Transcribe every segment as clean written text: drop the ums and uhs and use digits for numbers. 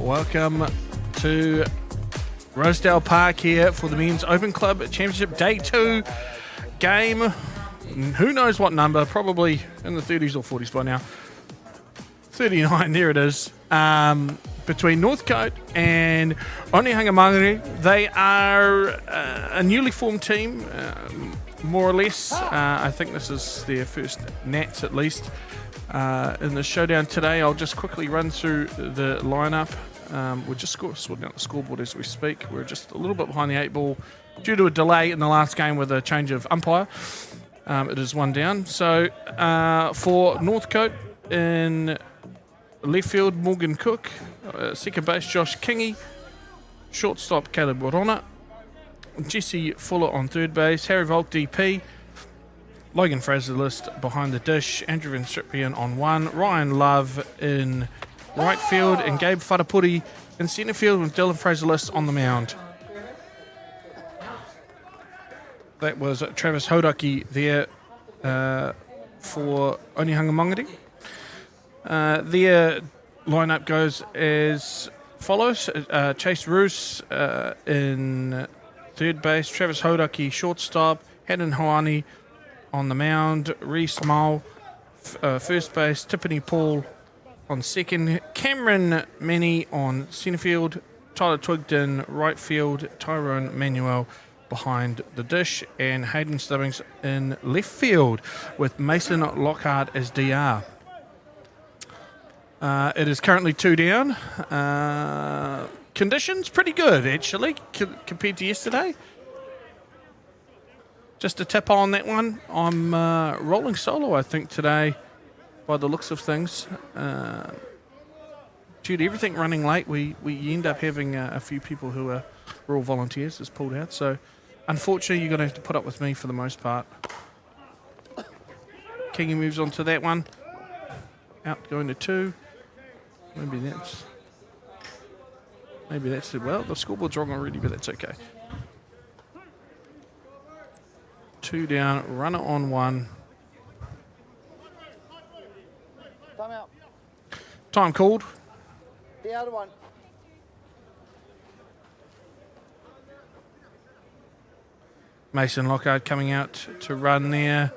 Welcome to Rosedale Park here for the Men's Open Club Championship Day 2 game. Who knows what number, probably in the 30s or 40s by now. 39, there it is. Between Northcote and Onehunga-Mangere. They are a newly formed team, more or less. I think this is their first Nats at least. In the showdown today, I'll just quickly run through the lineup. We're just sorting out the scoreboard as we speak. We're just a little bit behind the 8 ball due to a delay in the last game with a change of umpire. It is one down. So for Northcote in left field, Morgan Cook. Second base, Josh Kingy. Shortstop, Caleb Warona. Jesse Fuller on third base. Harry Volk, DP. Logan Fraser List behind the dish. Andrew Van Stripian on one. Ryan Love in right field. And Gabe Whatapuri in centre field with Dylan Fraser List on the mound. That was Travis Hodaki there for Onehunga-Mangere. Their lineup goes as follows. Chase Roos in third base. Travis Hodaki, shortstop. Haddon Hoani on the mound. Reese Mole, first base. Tiffany Paul on second. Cameron Manny on centre field. Tyler Twigden, right field. Tyrone Manuel behind the dish. And Hayden Stubbings in left field with Mason Lockhart as DR. It is currently 2 down. Conditions pretty good, actually, compared to yesterday. Just a tip on that one. I'm rolling solo, I think, today, by the looks of things. Due to everything running late, we end up having a few people who are all volunteers that's pulled out. So, unfortunately, you're going to have to put up with me for the most part. Kingy moves on to that one. Out going to 2. Maybe that's it. Well, the scoreboard's wrong already, but that's okay. 2 down, runner on 1. Time out. Time called. The other one. Mason Lockhart coming out to run there.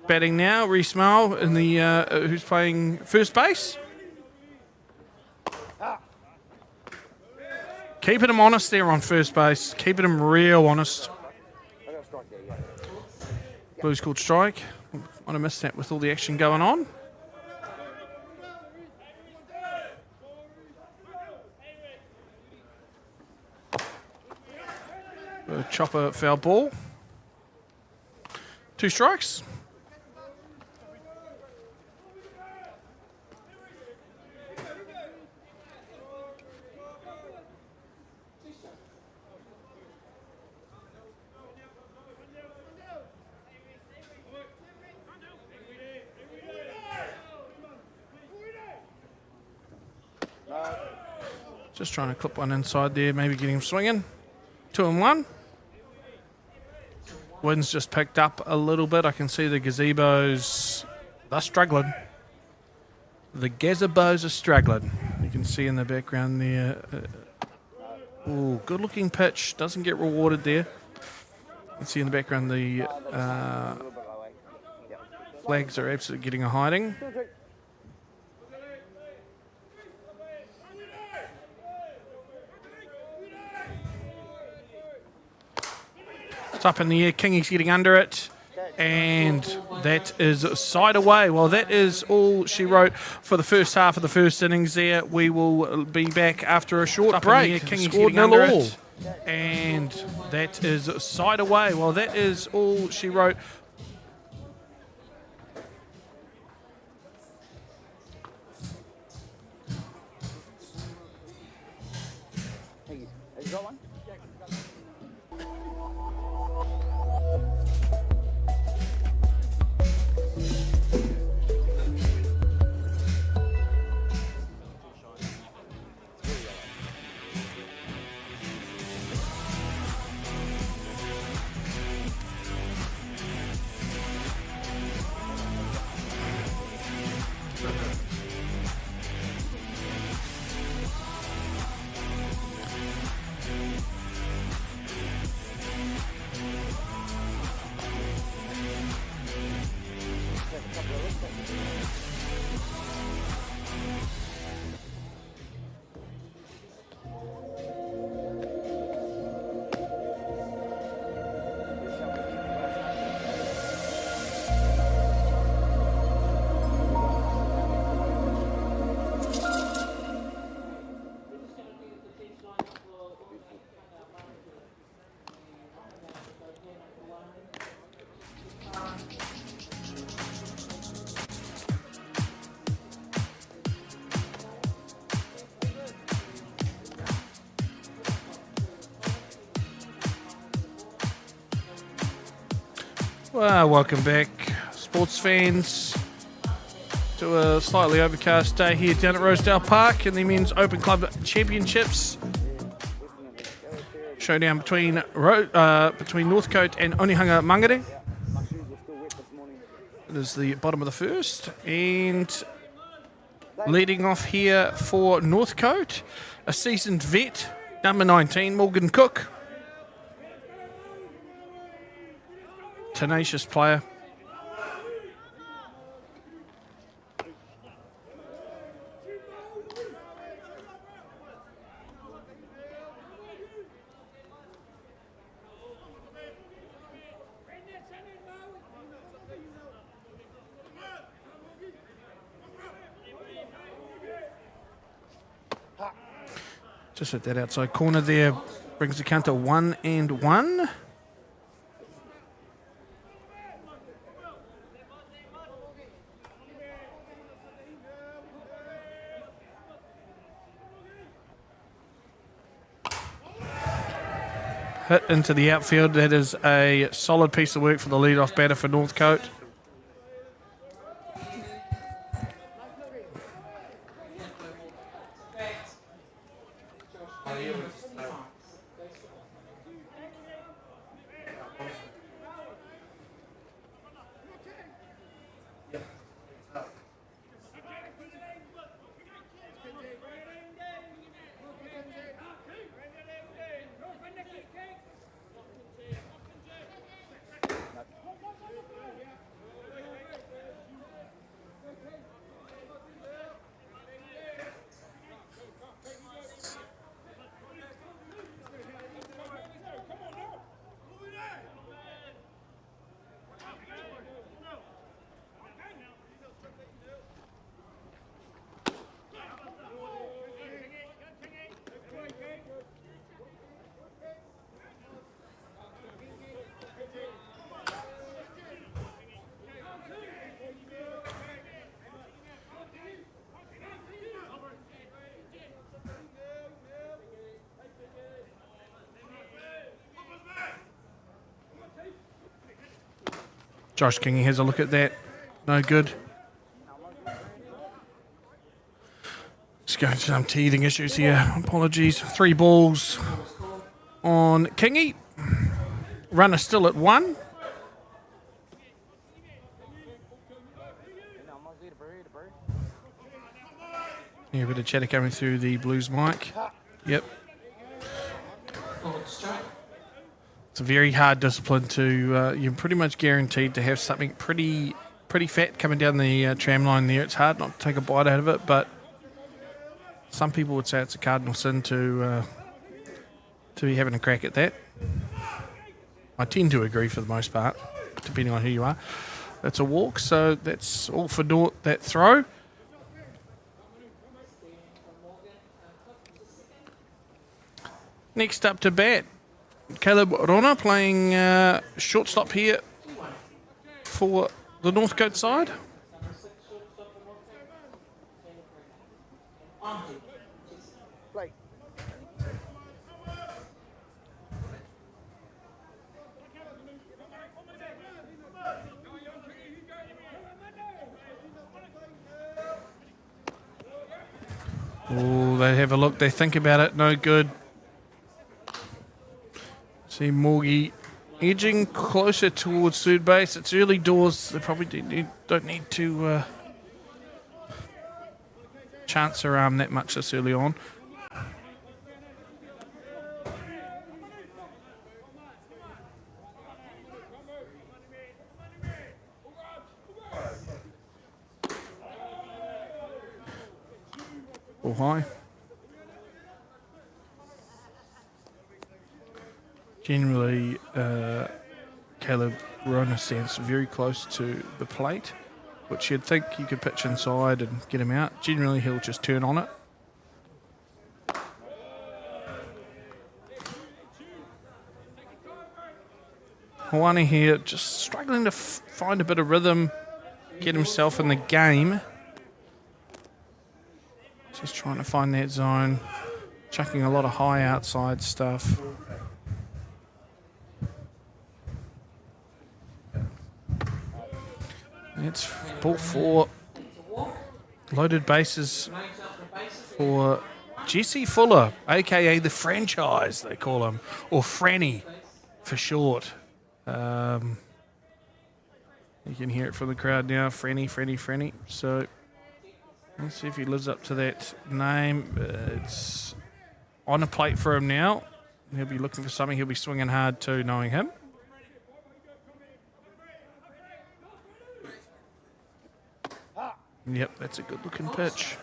Batting now, Reese Mole in the who's playing first base. Keeping him honest there on first base. Keeping him real honest. Blues called strike. Might have missed that with all the action going on. A chopper foul ball. 2 strikes. Just trying to clip one inside there, maybe getting him swinging. 2 and 1. Wind's just picked up a little bit. I can see the gazebos. They're struggling. The gazebos are struggling. You can see in the background there. Ooh, good looking pitch. Doesn't get rewarded there. You can see in the background the flags are absolutely getting a hiding. It's up in the air. Kingy's getting under it. And that is side away. Well, that is all she wrote for the first half of the first innings there. We will be back after a short break. Kingy's getting under it. And that is side away. Well, that is all she wrote. Have you got one? Well, welcome back, sports fans, to a slightly overcast day here down at Rosedale Park in the Men's Open Club Championships. Showdown between Northcote and Onehunga-Mangere. It is the bottom of the first, and leading off here for Northcote, a seasoned vet, number 19, Morgan Cook. Tenacious player. Just hit that outside corner there, brings the count to 1-1. Hit into the outfield. That is a solid piece of work for the lead-off batter for Northcote. Josh Kingy has a look at that. No good. Just going through some teething issues here. Apologies. 3 balls on Kingy. Runner still at 1. Yeah, a bit of chatter coming through the Blues mic. Yep. It's a very hard discipline to, you're pretty much guaranteed to have something pretty fat coming down the tram line there. It's hard not to take a bite out of it, but some people would say it's a cardinal sin to be having a crack at that. I tend to agree for the most part, depending on who you are. That's a walk, so that's all for that throw. Next up to bat, Caleb Rona playing shortstop here for the Northcote side. Oh, they have a look, they think about it, no good. See Morgie edging closer towards third base. It's early doors. They probably don't need to chance her arm that much this early on. Ball high. Generally, Caleb Rona stands very close to the plate, which you'd think you could pitch inside and get him out. Generally, he'll just turn on it. Hawane here just struggling to find a bit of rhythm, get himself in the game. Just trying to find that zone, chucking a lot of high outside stuff. It's ball 4. Loaded bases for Jesse Fuller, a.k.a. the franchise, they call him, or Franny for short. You can hear it from the crowd now, Franny. So let's see if he lives up to that name. It's on a plate for him now. He'll be looking for something. He'll be swinging hard too, knowing him. Yep, that's a good-looking pitch.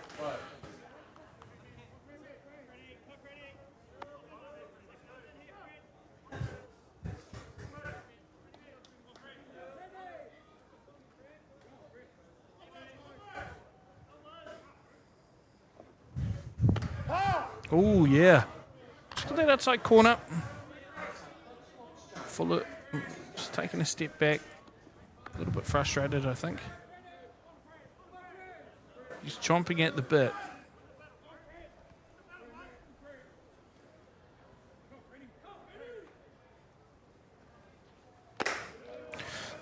Oh, yeah. Just got that outside corner. Fuller just taking a step back. A little bit frustrated, I think. He's chomping at the bit.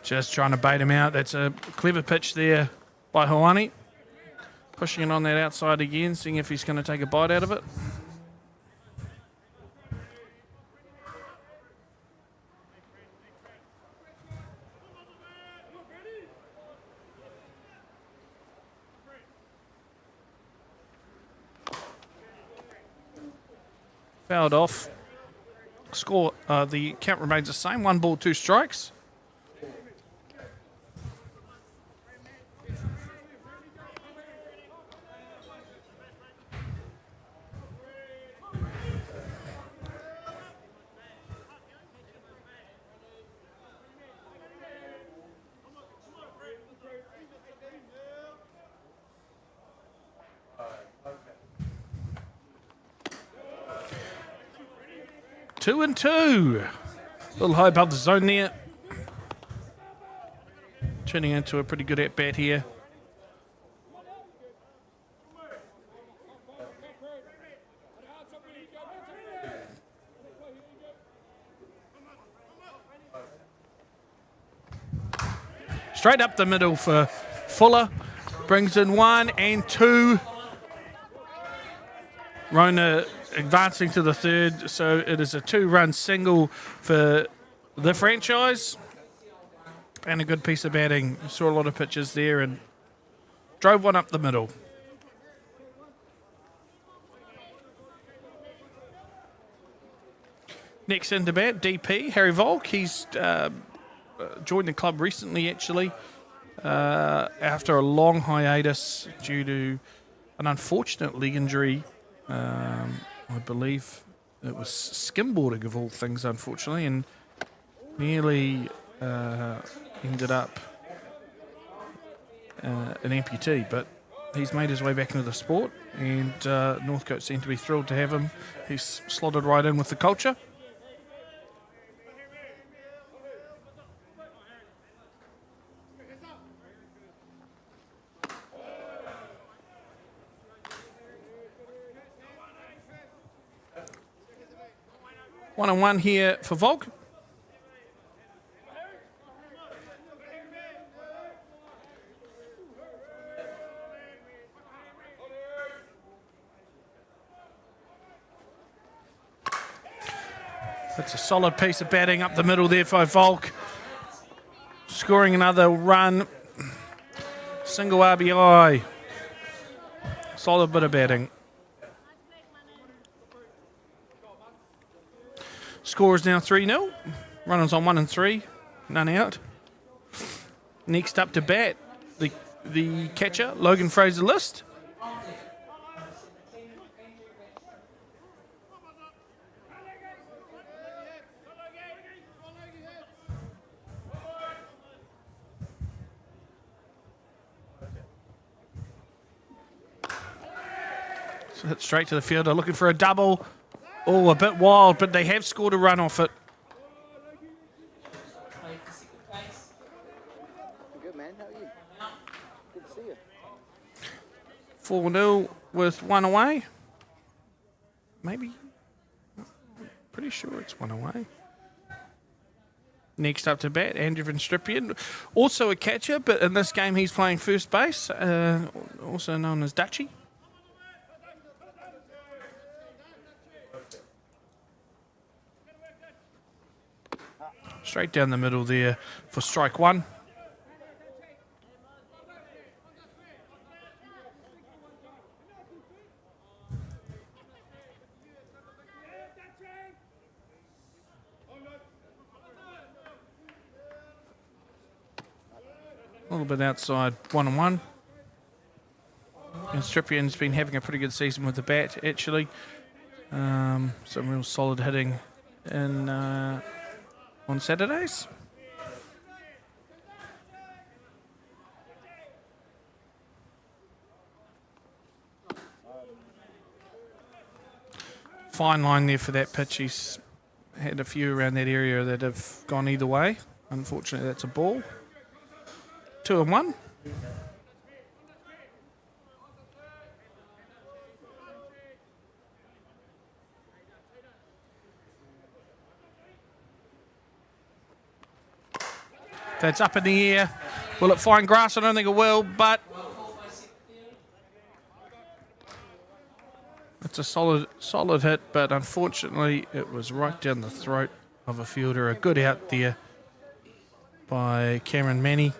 Just trying to bait him out. That's a clever pitch there by Hoani. Pushing it on that outside again, seeing if he's going to take a bite out of it. Fouled off. Score, the count remains the same. 1 ball, 2 strikes. Two and two. A little high above the zone there. Turning into a pretty good at-bat here. Straight up the middle for Fuller. Brings in 1 and 2. Rona advancing to the third, so it is a 2-run single for the franchise. And a good piece of batting. Saw a lot of pitches there and drove one up the middle. Next in to bat, DP, Harry Volk. He's joined the club recently, actually, after a long hiatus due to an unfortunate leg injury. I believe it was skimboarding of all things, unfortunately, and nearly ended up an amputee. But he's made his way back into the sport, and Northcote seem to be thrilled to have him. He's slotted right in with the culture. One on one here for Volk. That's a solid piece of batting up the middle there for Volk. Scoring another run. Single RBI. Solid bit of batting. Score is now 3-0. Runners on 1 and 3. None out. Next up to bat, the catcher, Logan Fraser-List. So hit straight to the fielder, looking for a double. Oh, a bit wild, but they have scored a run off it. Good, man. How are you? Good to see you. 4-0 with 1 away. Maybe. Pretty sure it's 1 away. Next up to bat, Andrew Van Stripian, also a catcher, but in this game he's playing first base, also known as Dutchie. Straight down the middle there for strike one. A little bit outside 1-1. And Stripian's been having a pretty good season with the bat, actually. Some real solid hitting in on Saturdays. Fine line there for that pitch. He's had a few around that area that have gone either way. Unfortunately, that's a ball. 2-1. That's up in the air. Will it find grass? I don't think it will, but it's a solid hit, but unfortunately it was right down the throat of a fielder. A good out there by Cameron Manny.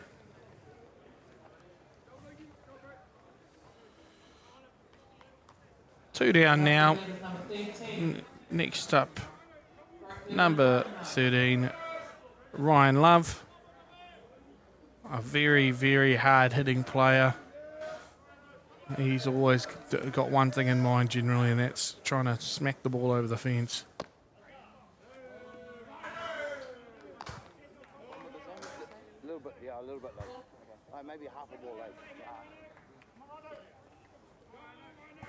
Two down now. Next up, number 13, Ryan Love. A very, very hard-hitting player. He's always got one thing in mind generally, and that's trying to smack the ball over the fence. A little bit late. Okay. Maybe half a ball late.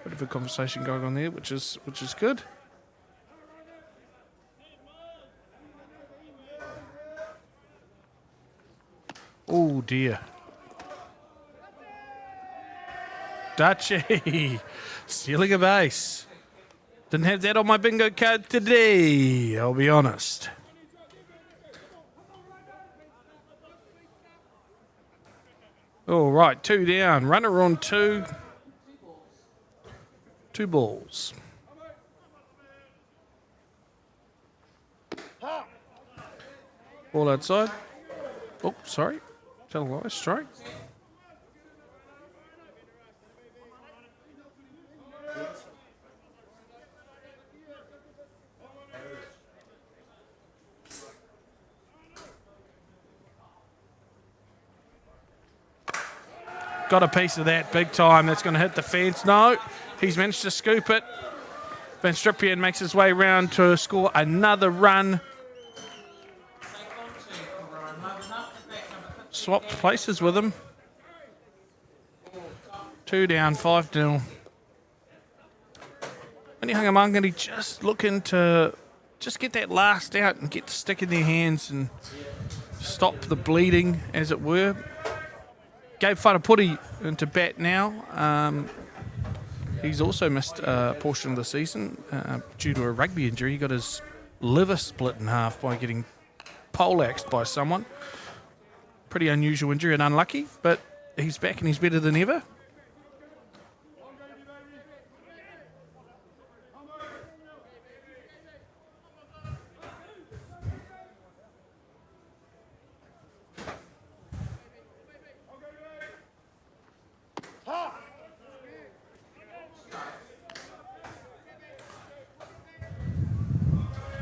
Bit of a conversation going on there, which is good. Oh dear. Dutchie stealing a base. Didn't have that on my bingo card today, I'll be honest. All right, two down. Runner on two. 2 balls. Ball outside. Oh, sorry. Tell a lie. Strike. Got a piece of that big time. That's going to hit the fence. No, he's managed to scoop it. Van Stripian makes his way round to score another run. Swapped places with him. 2 down, 5-0. Onehunga-Mangere just looking to just get that last out and get the stick in their hands and stop the bleeding, as it were. Gabe Wharapuri into bat now. He's also missed a portion of the season due to a rugby injury. He got his liver split in half by getting poleaxed by someone. Pretty unusual injury and unlucky, but he's back and he's better than ever.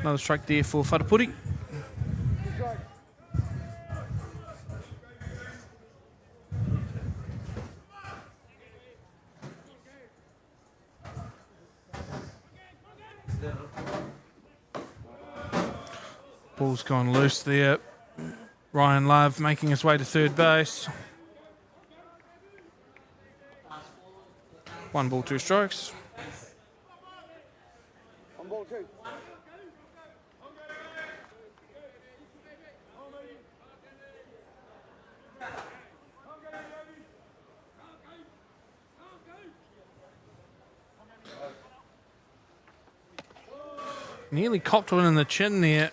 Another strike there for Wharapuri. Ball's gone loose there. Ryan Love making his way to third base. 1 ball, 2 strikes. 1 ball, 2. Nearly copped one in the chin there.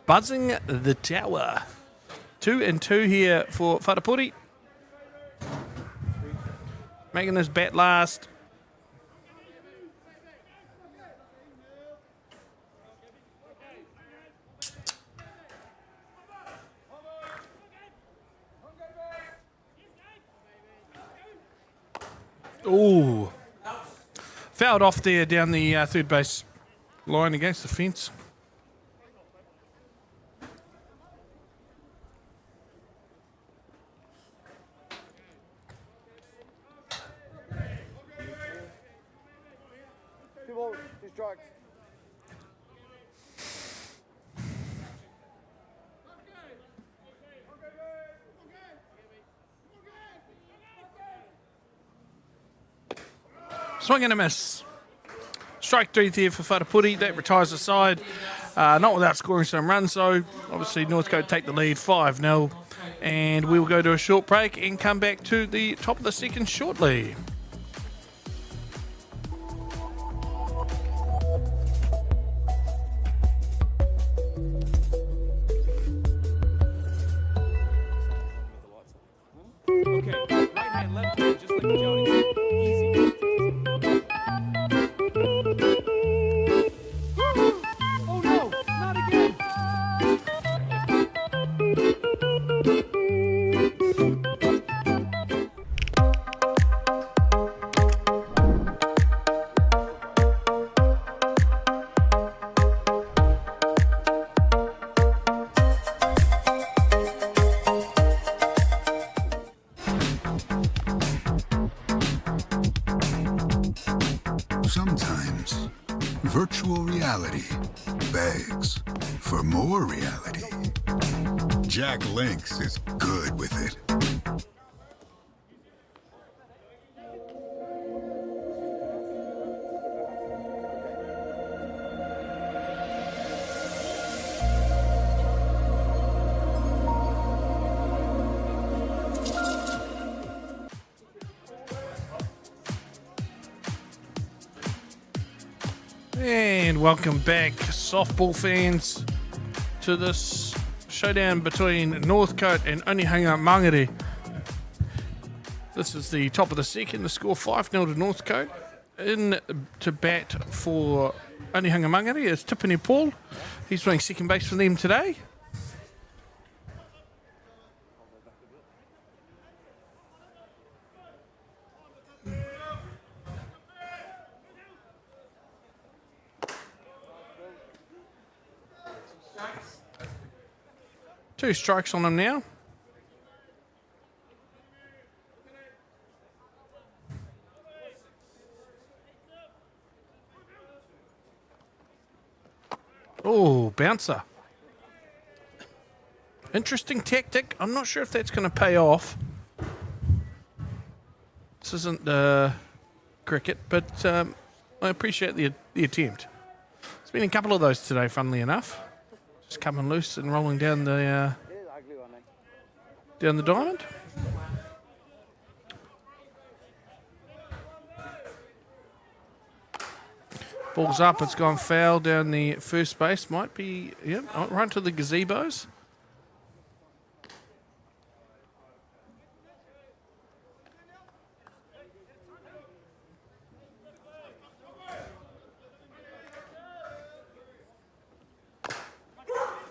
buzzing the tower. 2-2 here for Wharapuri. Making this bat last. Ooh. Fouled off there down the third base line against the fence. Two balls, two strikes. Swing and a miss. Strike 3 there for Wharapuri. That retires the side. Not without scoring some runs, though. Obviously, Northcote take the lead 5-0. And we will go to a short break and come back to the top of the second shortly. Okay, right hand, left hand, just like Jody said. Easy. Oh no, not again. Sometimes virtual reality begs for more reality. Jack Lynx is good with it. And welcome back, softball fans, to this showdown between Northcote and Onehunga-Mangere. This is the top of the second. The score 5-0 to Northcote. In to bat for Onehunga-Mangere is Tiffany Paul. He's playing second base for them today. Two strikes on him now. Oh, bouncer. Interesting tactic. I'm not sure if that's going to pay off. This isn't cricket, but I appreciate the attempt. There's been a couple of those today, funnily enough. Just coming loose and rolling down the diamond. Ball's up. It's gone foul down the first base. Might be right to the gazebos.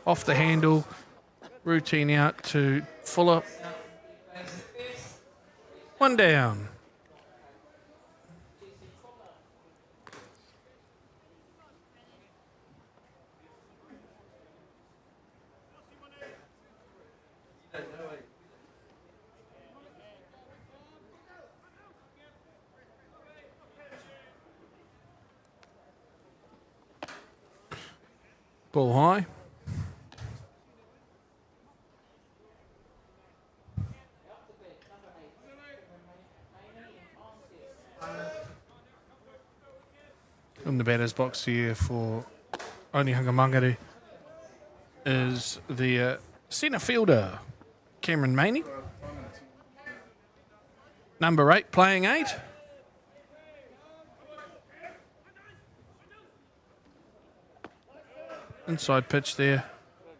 Off the handle, routine out to Fuller. One down. Ball high. In the batter's box here for Onehunga-Mangere is the centre fielder, Cameron Maney. Number 8, playing 8. Inside pitch there.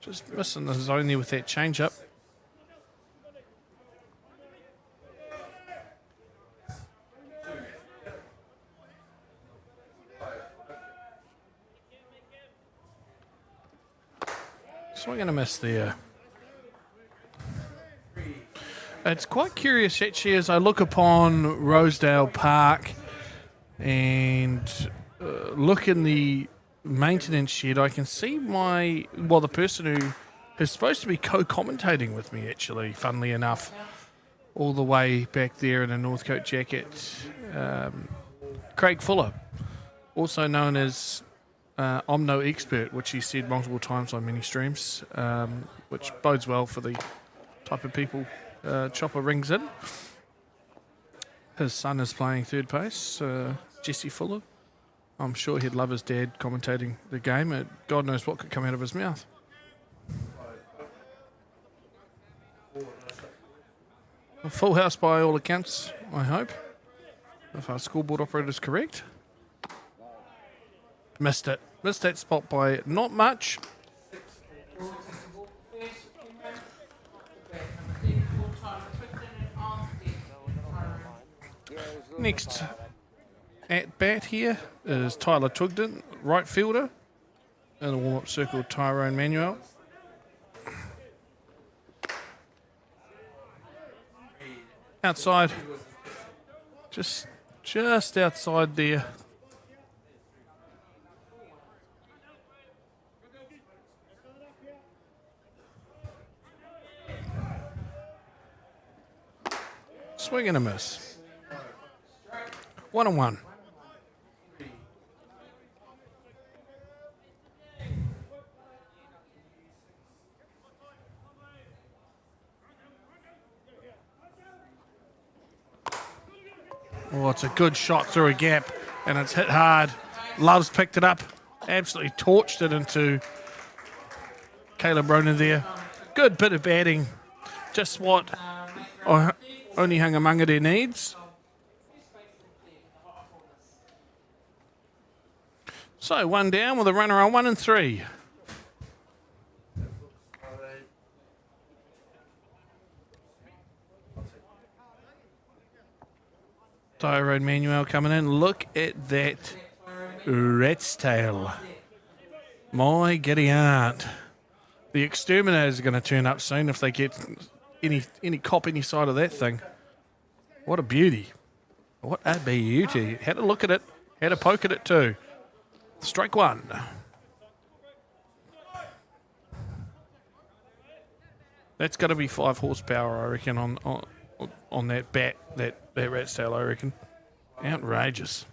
Just missing the zone there with that change-up. Swing and a miss there. It's quite curious actually as I look upon Rosedale Park and look in the maintenance shed. I can see the person who is supposed to be co-commentating with me actually, funnily enough, all the way back there in a Northcote jacket, Craig Fuller, also known as Omno Expert, which he said multiple times on many streams, which bodes well for the type of people Chopper rings in. His son is playing third base, Jesse Fuller. I'm sure he'd love his dad commentating the game. God knows what could come out of his mouth. A full house by all accounts, I hope, if our scoreboard operator is correct. Missed it. Missed that spot by not much. Next at bat here is Tyler Tugden, right fielder. In the warm-up circle, Tyrone Manuel. Outside, just outside there. Swing and a miss. 1-1. Oh, it's a good shot through a gap, and it's hit hard. Love's picked it up, absolutely torched it into Caleb Ronan there. Good bit of batting, just what Onehunga-Mangere needs. So 1 down with a runner on 1 and 3. Tyrone Manuel coming in. Look at that rat's tail. My giddy aunt. The exterminators are going to turn up soon if they get any cop any side of that thing. What a beauty. What a beauty. Had a look at it. Had a poke at it too. Strike one. That's got to be 5 horsepower, I reckon, on that bat, that rat's tail, I reckon. Outrageous.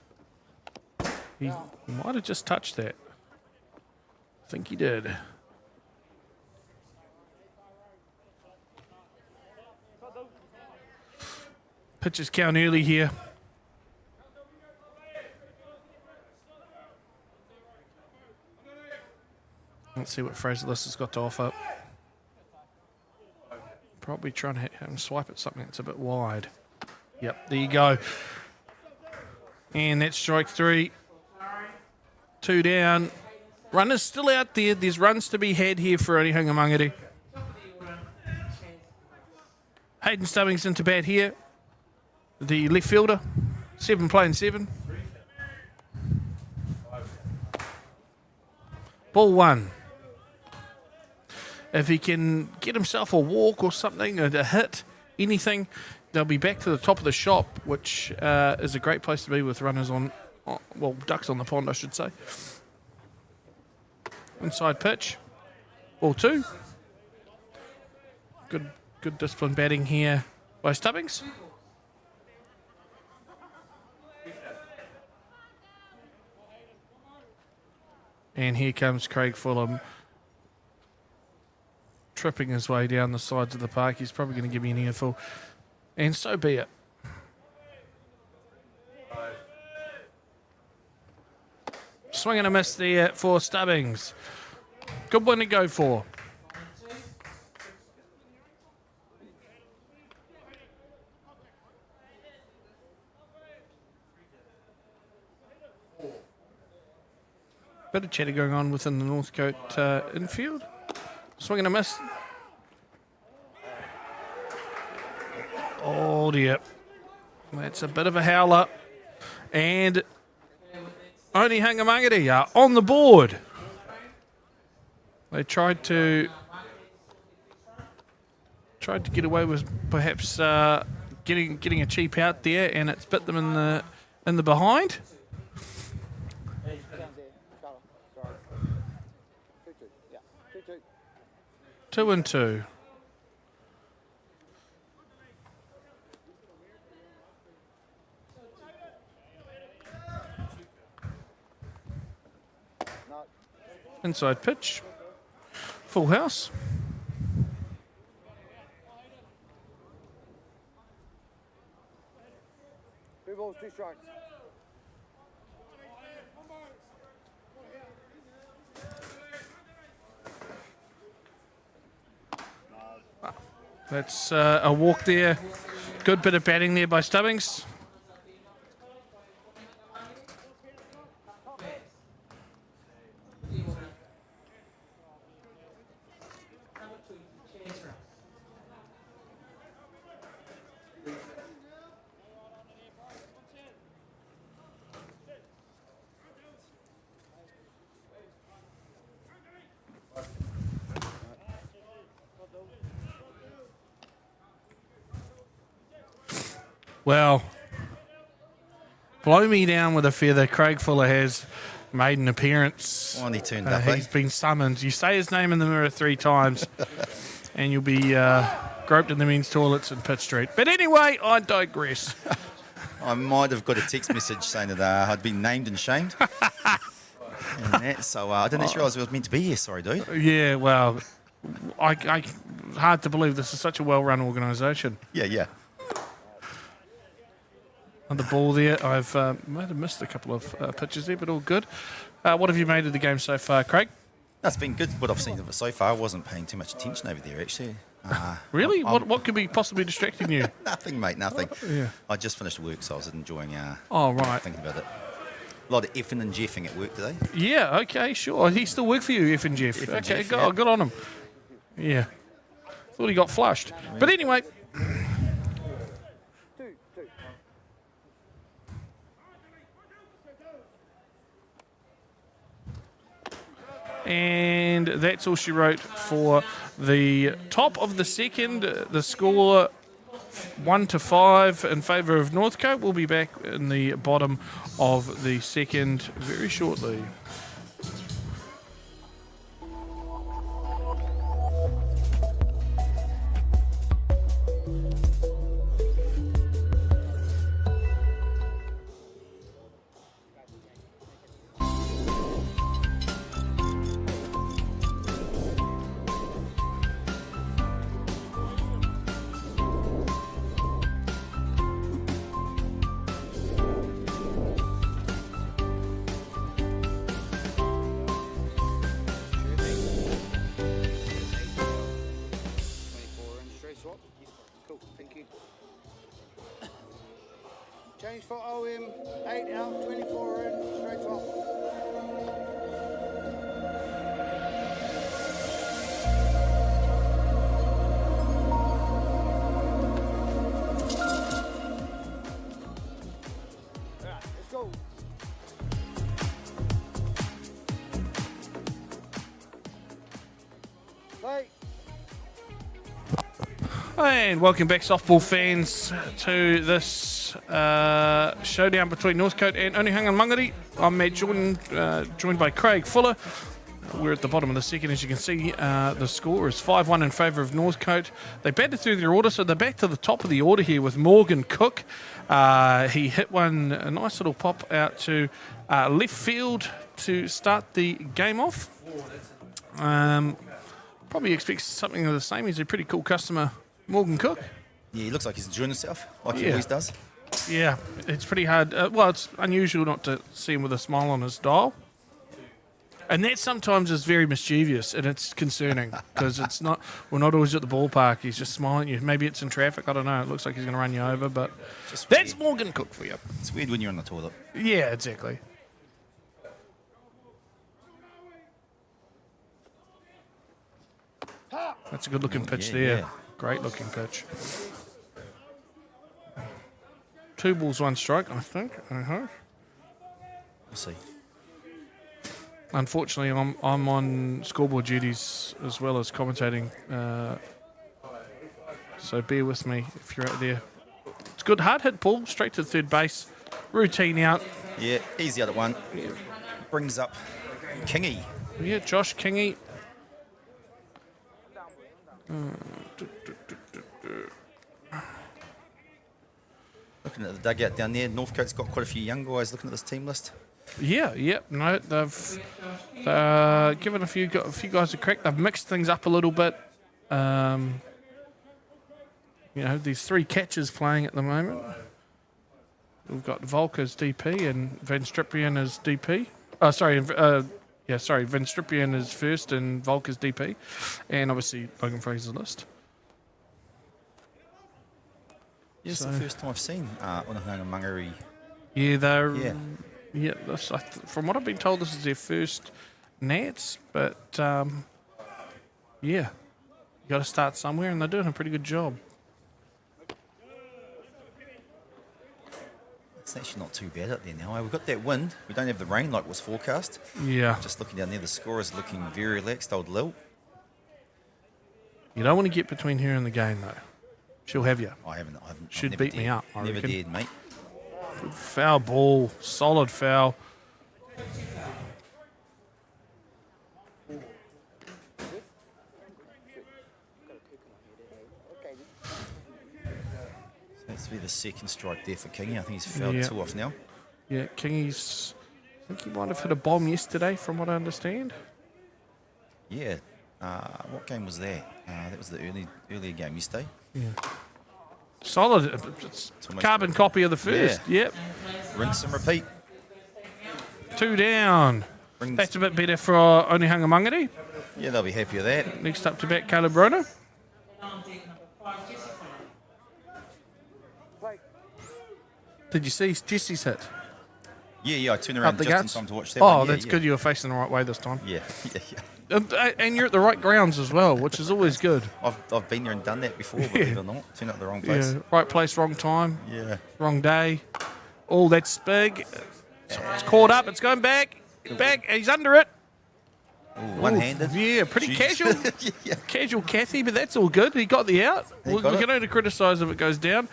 He might have just touched that. I think he did. Pitches count early here. Let's see what Fraser List has got to offer. Probably trying to have him swipe at something that's a bit wide. Yep, there you go. And that's strike 3. 2 down. Runners still out there. There's runs to be had here for Onehunga-Mangere. Hayden Stubbings into bat here. The left fielder. 7 playing 7. Ball 1. If he can get himself a walk or something, a hit, anything, they'll be back to the top of the shop, which is a great place to be with runners ducks on the pond, I should say. Inside pitch. Ball 2. Good disciplined batting here by Stubbings. And here comes Craig Fulham, tripping his way down the sides of the park. He's probably going to give me an earful. And so be it. Swing and a miss there for Stubbings. Good one to go for. Bit of chatter going on within the Northcote infield. Swing and a miss. Oh dear. That's a bit of a howler. And Onehunga-Mangere are on the board. They tried to get away with perhaps getting a cheap out there, and it's bit them in the behind. Down there, Charlotte. Sorry. 2-2. Yeah. 2-2. 2-2. No. Inside pitch. Full house. Two balls, 2 strikes. That's a walk there. Good bit of batting there by Stubbings. Well, blow me down with a feather. Craig Fuller has made an appearance. Well, he turned up, He's been summoned. You say his name in the mirror 3 times and you'll be groped in the men's toilets in Pitt Street. But anyway, I digress. I might have got a text message saying that I'd been named and shamed. And that, so I didn't actually realise I was meant to be here. Sorry, dude. Yeah, well, I hard to believe this is such a well-run organisation. Yeah. On the ball there, I've might have missed a couple of pitches there, but all good. What have you made of the game so far, Craig? That's been good. What I've seen of it so far, I wasn't paying too much attention over there, actually. Really? What could be possibly distracting you? Nothing, mate, nothing. Yeah. I just finished work, so I was enjoying Oh, right. thinking about it. A lot of effing and jeffing at work today. Yeah, okay, sure. He still work for you, F and Jeff. F and Okay, Jeff, good, yeah. good on him. Yeah. Thought he got flushed. But anyway, 2-2. and that's all she wrote for the top of the second. The score 1-5 in favour of Northcote. We'll be back in the bottom of the second very shortly. Change for OM, 8 out, 24 in, straight swap. Alright, let's go. Play. And welcome back, softball fans, to this showdown between Northcote and Onehunga-Mangere. I'm Matt Jordan, joined by Craig Fuller. We're at the bottom of the second. As you can see, the score is 5-1 in favour of Northcote. They batted through their order, so they're back to the top of the order here with Morgan Cook. He hit one, a nice little pop out to left field to start the game off. Probably expects something of the same. He's a pretty cool customer, Morgan Cook. Yeah, he looks like he's enjoying himself, like he Yeah. always does. Yeah, it's pretty hard. Well, it's unusual not to see him with a smile on his dial. And that sometimes is very mischievous, and it's concerning because we're not always at the ballpark. He's just smiling at you. Maybe it's in traffic. I don't know. It looks like he's going to run you over, but Just that's weird. Morgan Cook for you. It's weird when you're on the toilet. Yeah, exactly. That's a good looking pitch yeah, there. yeah. Great looking pitch. 2 balls, 1 strike, I think. We'll see. Unfortunately, I'm on scoreboard duties as well as commentating, so bear with me if you're out there. It's good, hard hit ball, straight to third base, routine out. Yeah, easy out at 1. Brings up Kingy. Yeah, Josh Kingy. Looking at the dugout down there, Northcote's got quite a few young guys looking at this team list. Yeah, no, they've given a few guys a crack. They've mixed things up a little bit. These 3 catchers playing at the moment. We've got Volk as DP and Van Stripian as DP. Van Stripian is first and Volk is DP. And obviously Logan Fraser's list. Yeah, it's the first time I've seen Onehunga-Mangere. Yeah, they're... Yeah. Yeah, from what I've been told, this is their first Nats, but you got to start somewhere, and they're doing a pretty good job. It's actually not too bad out there now. We've got that wind. We don't have the rain like was forecast. Yeah. Just looking down there, the score is looking very relaxed, old Lil. You don't want to get between her and the game, though. She'll have you. I've Should never beat me dared. up, I Never reckon. dared, mate. Foul ball, solid foul. That's be the second strike there for Kingy. I think he's fouled Yeah. 2 off now. Yeah, Kingy's... I think he might have hit a bomb yesterday, from what I understand. Yeah. What game was that? That was the earlier game yesterday. Yeah. Solid. It's almost carbon like- copy of the first. Yeah. Yep. Rinse and repeat. 2 down. Brings- That's a bit better for Onehunga-Mangere. Yeah, they'll be happy with that. Next up to bat, Caleb Rona. Did you see Jesse's hit? Yeah, I turned Up around the just in guts? time to watch that Oh, one. Yeah, that's good. You were facing the right way this time. Yeah. And you're at the right grounds as well, which is always good. I've been there and done that before, believe it or not. Turned up the wrong place. Yeah, right place, wrong time, Yeah. wrong day. Oh, that's big. It's caught up. It's going back. Back. He's under it. Ooh, one-handed. Yeah, pretty Jeez. casual. Yeah. Casual Kathy, but that's all good. He got the out. He We got it. can only criticise if it goes down.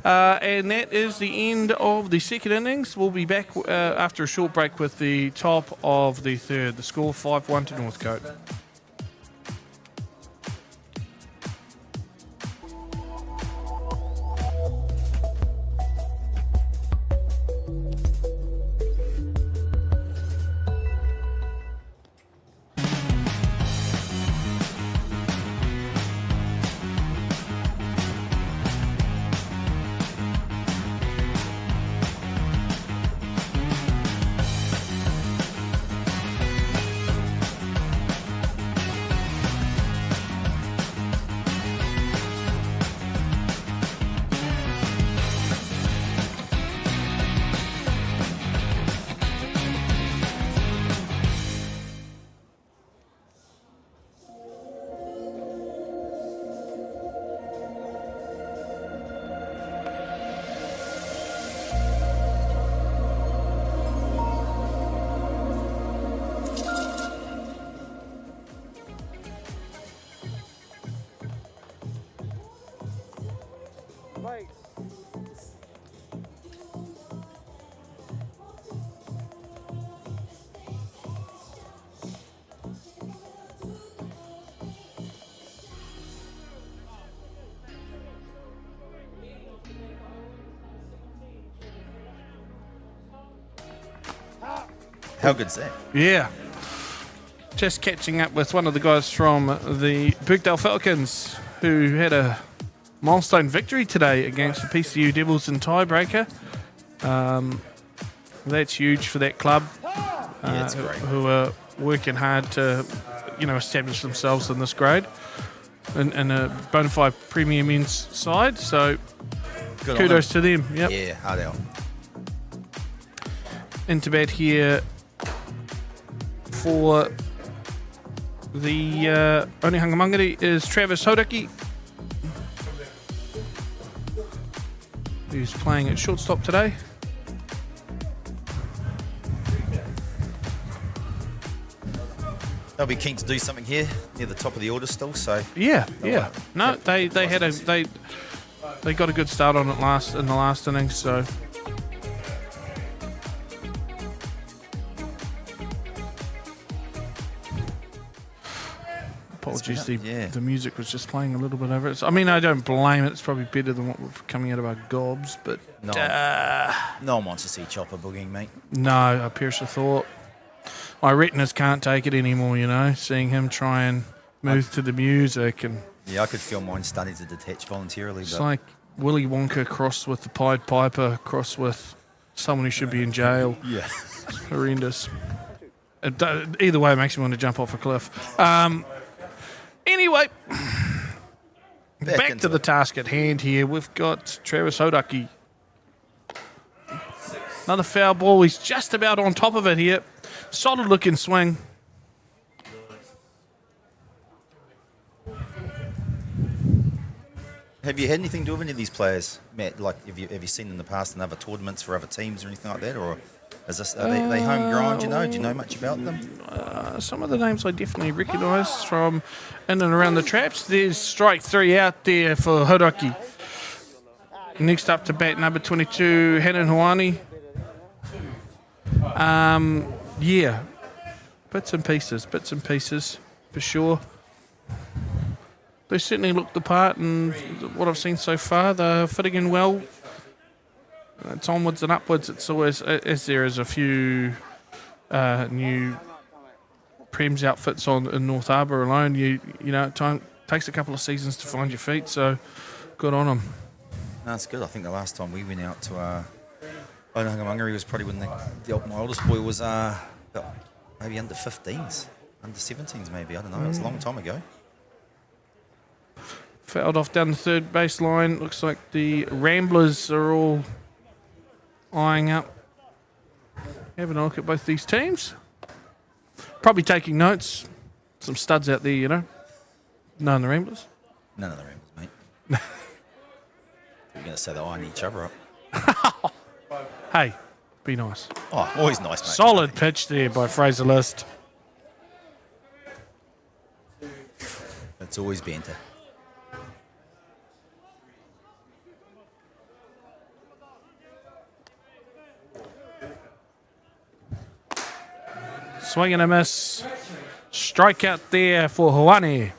And that is the end of the second innings. We'll be back after a short break with the top of the third. The score 5-1 to Northcote. Wait. How good's that? Yeah. Just catching up with one of the guys from the Dugout Falcons who had a milestone victory today against the PCU Devils in tiebreaker. That's huge for that club. Yeah, it's great. Who are working hard to, establish themselves in this grade in a bona fide Premier Men's side. So Good on kudos them. to them. Yep. Yeah, hard out. Into bat here for the Onehunga-Mangere is Travis Hodaki, who's playing at shortstop today. They'll be keen to do something here near the top of the order still. So Yeah. No, they got a good start on it in the last innings. So apologies, the music was just playing a little bit over it. So, I mean, I don't blame it. It's probably better than what we're coming out of our gobs, but no one wants to see Chopper boogieing, mate. No, I perish the thought. My retinas can't take it anymore, you know, seeing him try and move to the music. And Yeah, I could feel mine starting to detach voluntarily. It's like Willy Wonka crossed with the Pied Piper, crossed with someone who should be in jail. Yeah. It's horrendous. Either way, it makes me want to jump off a cliff. Anyway, back to the task at hand here. We've got Travis Hodaki. Another foul ball. He's just about on top of it here. Solid looking swing. Have you had anything to do with any of these players, Matt? Like, have you seen in the past in other tournaments for other teams or anything like that, or are they homegrown? Do you know much about them? Some of the names I definitely recognise from in and around the traps. There's strike 3 out there for Hodaki. Next up to bat, number 22, Hanan Hawani. Yeah, bits and pieces for sure. They certainly look the part, and what I've seen so far, they're fitting in well. It's onwards and upwards. It's always, as there is a few new Prems outfits in North Harbour alone. You know, it takes a couple of seasons to find your feet. So, good on them. No, that's good. I think the last time we went out to Onehunga-Mangere was probably when my oldest boy was maybe under 15s, under 17s maybe. I don't know. It was a long time ago. Fouled off down the third baseline. Looks like the Ramblers are all eyeing up. Having a look at both these teams. Probably taking notes. Some studs out there, you know. None of the Ramblers. None of the Ramblers, mate. You're going to say they're eyeing each other up. Hey, be nice. Oh, always nice, mate. Solid pitch there by Fraser List. It's always banter. Swing and a miss. Strikeout there for Hawani.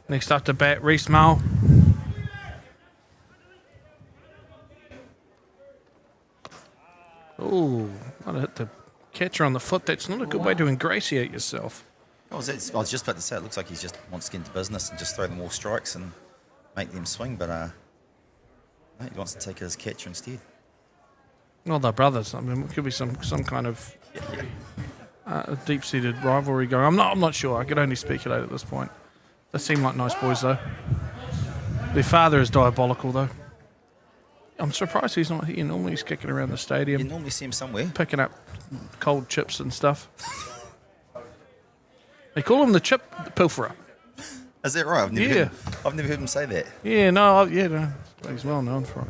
Next up to bat, Reese Mull. Oh, might have hit the catcher on the foot. That's not a good way to ingratiate yourself. I was just about to say, it looks like he just wants to get into business and just throw them all strikes and make them swing, but he wants to take it as catcher instead. Well, they're brothers. I mean, it could be some kind of deep-seated rivalry going. I'm not sure. I could only speculate at this point. They seem like nice boys, though. Their father is diabolical, though. I'm surprised he's not here. Normally he's kicking around the stadium. You normally see him somewhere. Picking up cold chips and stuff. They call him the chip pilferer. Is that right? I've never heard him say that. Yeah, no, he's well known for it.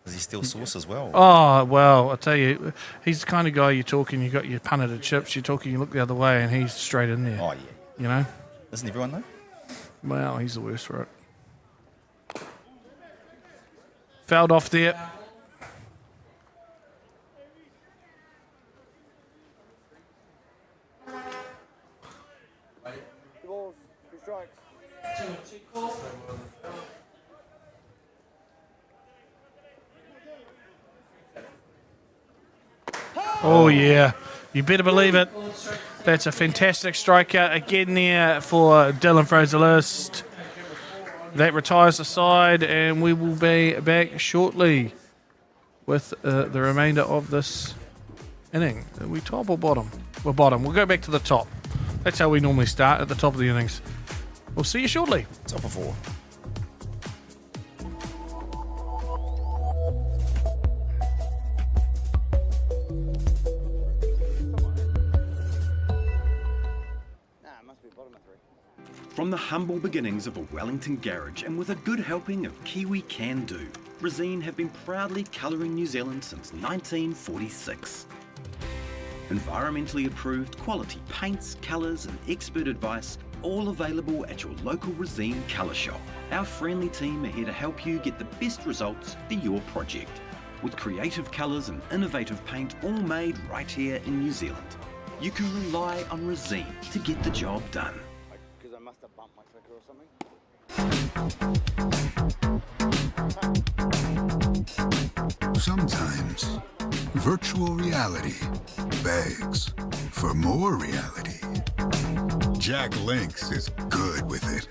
Does he steal sauce as well? Oh, well, I tell you, he's the kind of guy you're talking, you got your punneted chips, you're talking, you look the other way, and he's straight in there. Oh, yeah. You know? Isn't everyone, though? Well, he's the worst for it. Fouled off there. Balls, 2 strikes. Oh, yeah. You better believe it. That's a fantastic strikeout again there for Dylan Fraser-List. That retires the side, and we will be back shortly with the remainder of this inning. Are we top or bottom? We're bottom. We'll go back to the top. That's how we normally start, at the top of the innings. We'll see you shortly. Top of 4. From the humble beginnings of a Wellington garage and with a good helping of Kiwi can-do, Resene have been proudly colouring New Zealand since 1946. Environmentally approved quality paints, colours and expert advice, all available at your local Resene colour shop. Our friendly team are here to help you get the best results for your project, with creative colours and innovative paint all made right here in New Zealand. You can rely on Resene to get the job done. Because I must have bumped my clicker or something. Sometimes virtual reality begs for more reality. Jack Lynx is good with it.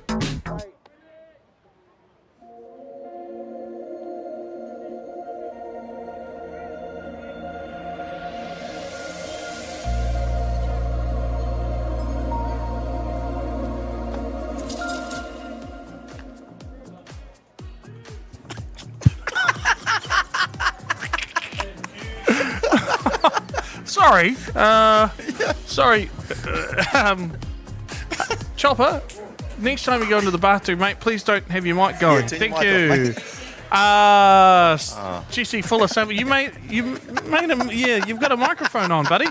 Sorry. Sorry. Chopper, next time you go into the bathroom, mate, please don't have your mic going. turn Thank your you. mic off, GC full of something. You made him. Yeah, you've got a microphone on, buddy,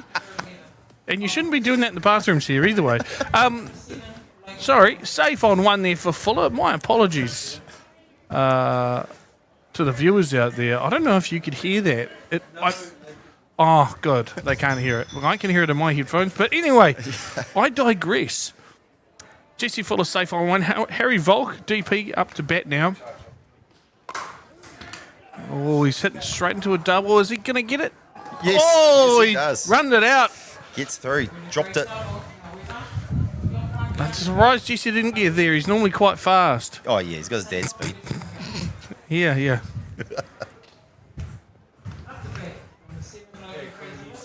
and you shouldn't be doing that in the bathrooms here either way. Sorry, safe on one there for Fuller. My apologies to the viewers out there. I don't know if you could hear that. Oh, good. They can't hear it. Well, I can hear it in my headphones. But anyway, I digress. Jesse Fuller safe on one. Harry Volk, DP, up to bat now. Oh, he's hitting straight into a double. Is he going to get it? Yes, Oh, yes, he he does. runned it out. Gets through. Dropped it. I'm surprised Jesse didn't get there. He's normally quite fast. Oh, yeah, he's got his dad speed. Yeah.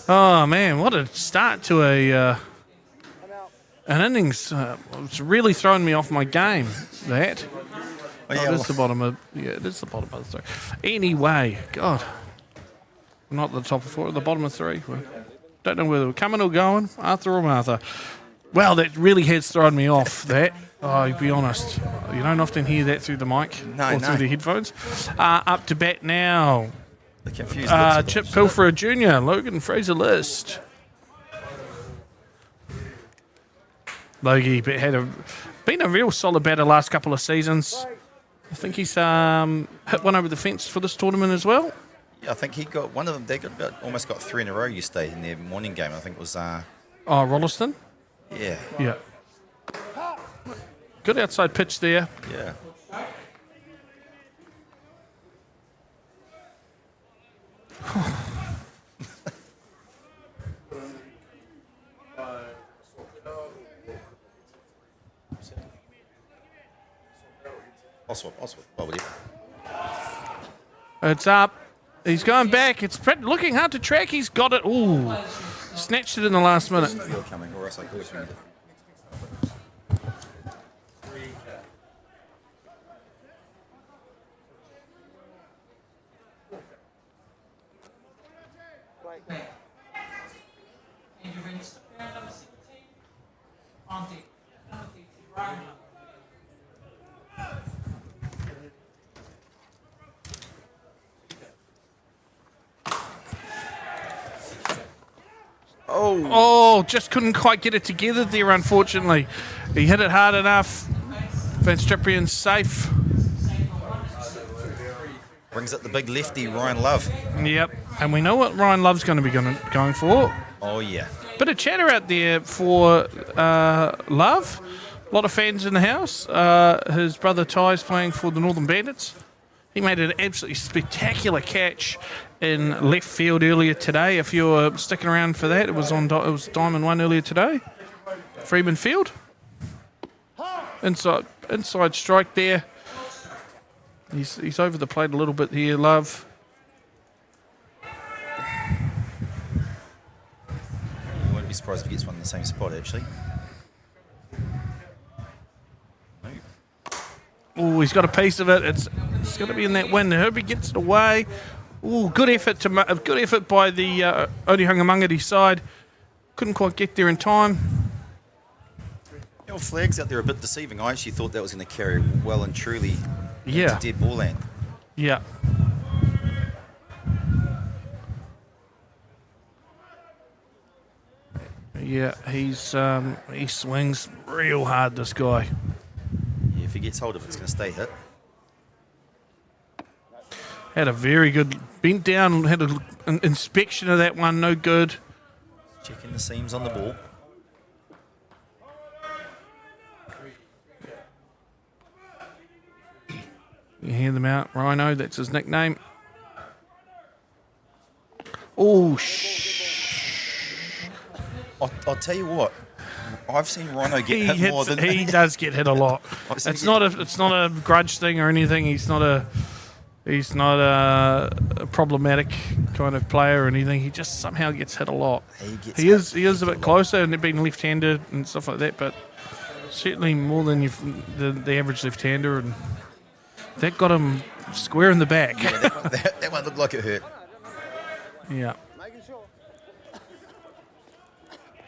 Oh, man, what a start to an innings. It's really throwing me off my game, that. Oh, yeah, it is the bottom of the three. Anyway, God. Not the top of four, the bottom of three. Don't know whether we're coming or going, Arthur or Martha. Well, that really has thrown me off, that. I'll be honest. You don't often hear that through the mic or through the headphones. Up to bat now. The confused looks of Chip them. Pilfer Jr., Logan Fraser List. Logie been a real solid batter last couple of seasons. I think he's hit one over the fence for this tournament as well. Yeah, I think he got one of them. They almost got three in a row yesterday in their morning game. I think it was. Rolliston? Yeah. Yeah. Good outside pitch there. Yeah. I'll swap. Well, with you. It's up. He's going back. It's looking hard to track. He's got it. Ooh. Snatched it in the last minute. You're coming, or else I can swing it. Oh, just couldn't quite get it together there, unfortunately. He hit it hard enough. Van Striprian's safe. Brings up the big lefty, Ryan Love. Yep. And we know what Ryan Love's going to be going for. Oh, yeah. Bit of chatter out there for Love. A lot of fans in the house. His brother Ty's playing for the Northern Bandits. He made an absolutely spectacular catch in left field earlier today. If you were sticking around for that, it was Diamond 1 earlier today. Freeman Field. Inside strike there. He's over the plate a little bit here, Love. You won't be surprised if he gets one in the same spot, actually. Oh, he's got a piece of it. It's going to be in that wind. Herbie gets it away. Oh, good effort by the Onehunga-Mangere side. Couldn't quite get there in time. Yeah, final flags out there are a bit deceiving. I actually thought that was going to carry well and truly Yeah. into dead ball land. Yeah. Yeah, he swings real hard, this guy. Yeah, if he gets hold of it, it's going to stay hit. Had a very good bent down, had an inspection of that one, no good. Checking the seams on the ball. You hear them out, Rhino, that's his nickname. Oh, I'll tell you what, I've seen Rhino get hit more than he does get hit a lot. I've seen It's him not a grudge thing or anything. He's not a problematic kind of player or anything. He just somehow gets hit a lot. He is a bit closer and being left-handed and stuff like that, but certainly more than the average left-hander, and that got him square in the back. Yeah, that one looked like it hurt. Yeah. Making sure.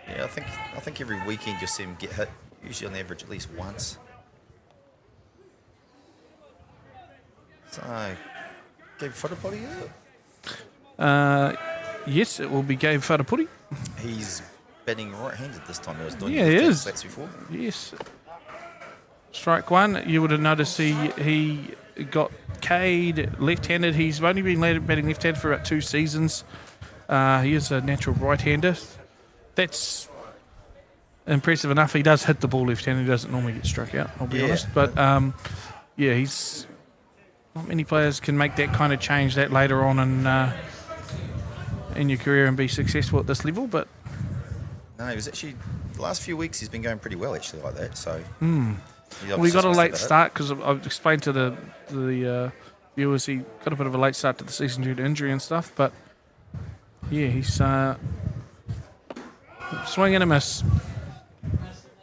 Yeah, I think every weekend you see him get hit, usually on average at least once. So, Gabe Whakapori, is it? Yes, it will be Gabe Whakapori. He's batting right-handed this time. He was doing Yeah, he is. stats before. Yes. Strike one. You would have noticed he got K'd left-handed. He's only been batting left-handed for about 2 seasons. He is a natural right-hander. That's impressive enough. He does hit the ball left-handed. He doesn't normally get struck out, I'll be honest. But, yeah, he's... Not many players can make that kind of change that later on in your career and be successful at this level, but... No, he was actually... The last few weeks he's been going pretty well, actually, like that, so... Well, he got a late start because I've explained to the viewers he got a bit of a late start to the season due to injury and stuff, but yeah, he's swing and a miss.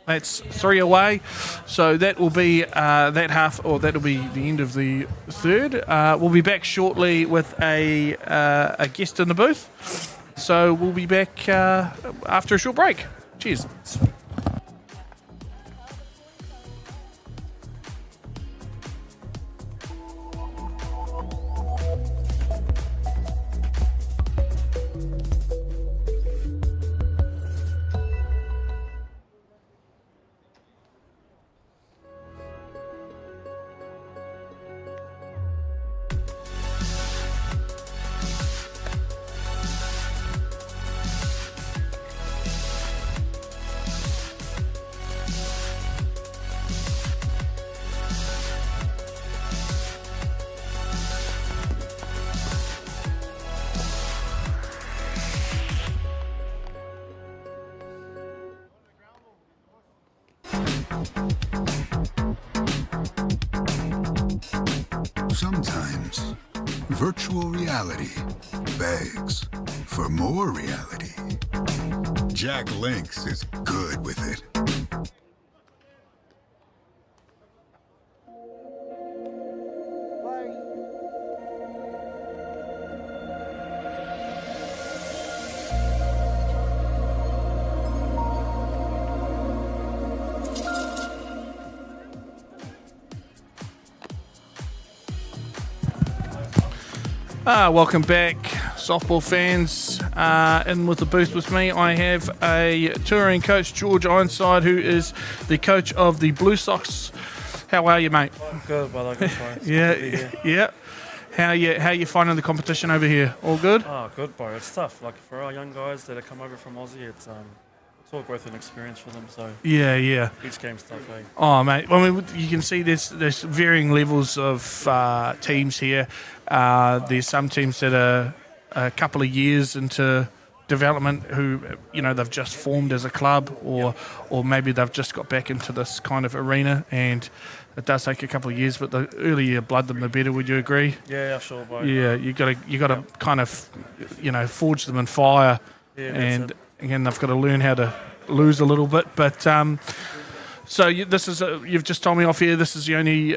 That's 3 away, so that will be that half, or that'll be the end of the third. We'll be back shortly with a guest in the booth, so we'll be back after a short break. Cheers. Sometimes virtual reality begs for more reality. Jack Lynx is good with it. Play. Welcome back, softball fans. In with the booth with me, I have a touring coach, George Ironside, who is the coach of the Blue Sox. How are you, mate? Good, brother. Good, bro. Yeah. How you finding the competition over here? All good? Oh, good, bro. It's tough. Like for our young guys that have come over from Aussie, it's all growth and experience for them. So Yeah. each game's tough, eh? Oh, mate. I mean, you can see there's varying levels of teams here. There's some teams that are a couple of years into development who, they've just formed as a club, or maybe they've just got back into this kind of arena, and it does take a couple of years. But the earlier you blood them, the better. Would you agree? Yeah, sure, bro. Yeah, you got to kind of, forge them in fire, Yeah, and that's it. again they've got to learn how to lose a little bit. But so this is you've just told me off here. This is the only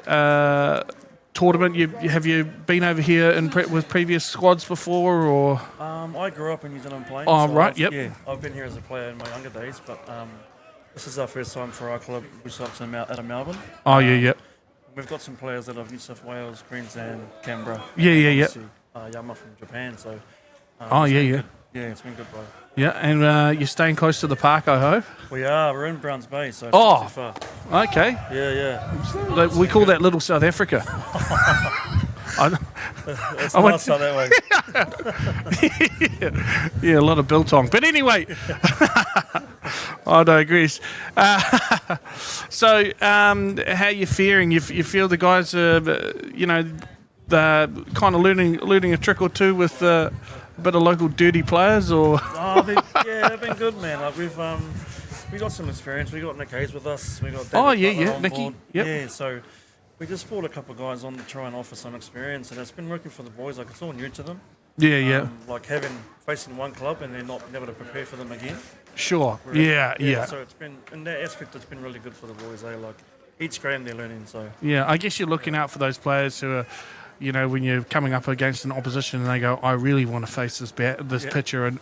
tournament. Have you been over here with previous squads before, or? I grew up in New Zealand playing. Oh, right, yep. Yeah, I've been here as a player in my younger days, but This is our first time for our club. We started out of Melbourne. Oh, yeah. We've got some players that are New South Wales, Queensland, Canberra. Yeah. Obviously, Yama from Japan. So. Oh, it's been yeah. good. Yeah, it's been good, bro. Yeah, and you're staying close to the park, I hope? We are. We're in Browns Bay, so it's Oh. not too far. Okay. Yeah. We call that Little South Africa. It's I went nice out that way. Yeah, a lot of biltong. But anyway, I digress. So, how you faring? You feel the guys are, kind of learning a trick or two with a bit of local dirty players, or? They've been good, man. Like we got some experience. We got Nick Hayes with us. We got David Butler on Nicky. board. Yep. Yeah, so we just brought a couple of guys on to try and offer some experience, and it's been working for the boys. Like it's all new to them. Yeah. Like facing one club and then not able to prepare for them again. Sure. Really. Yeah. So it's been in that aspect. It's been really good for the boys. Like each game they're learning. So Yeah, I guess you're looking out for those players who are, when you're coming up against an opposition and they go, I really want to face this pitcher, and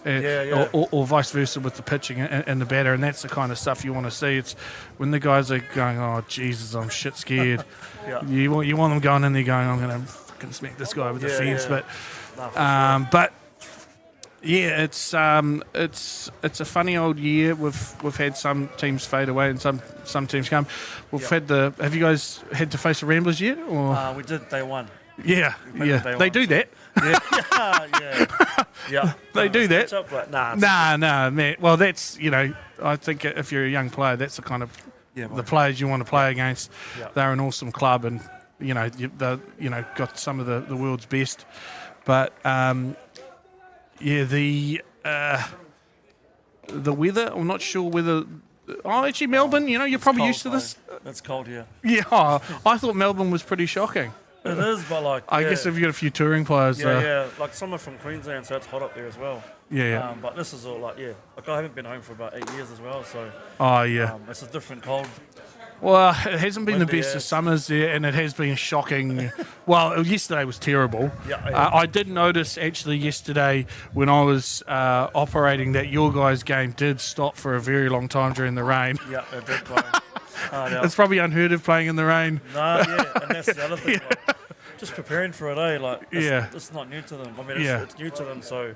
or vice versa with the pitching and the batter, and that's the kind of stuff you want to see. It's when the guys are going, oh Jesus, I'm shit scared. You want them going in there going, I'm going to fucking smack this guy with the fence, but yeah, it's a funny old year. We've had some teams fade away and some teams come. Have you guys had to face the Ramblers yet? Or we did day one. Yeah. They do that. Yeah. They do that. Up, but nah, man. Well, that's I think if you're a young player, that's the kind of the players you want to play against. Yeah. They're an awesome club, and they're got some of the world's best. But the weather. I'm not sure whether. Oh, actually, Melbourne. You're probably cold, used to this. It's cold here. Yeah, I thought Melbourne was pretty shocking. It is, but I guess if you've got a few touring players. Like some are from Queensland, so it's hot up there as well. Yeah. But this is all like I haven't been home for about 8 years as well, so. It's a different cold. Well, it hasn't been the Windy, best of summers there, and it has been shocking. Well, yesterday was terrible. Yeah. I did notice actually yesterday when I was operating that your guys' game did stop for a very long time during the rain. Yeah, it did. It's probably unheard of playing in the rain. And that's the other thing. Like, just preparing for it, it's not new to them. I mean, it's new to them, so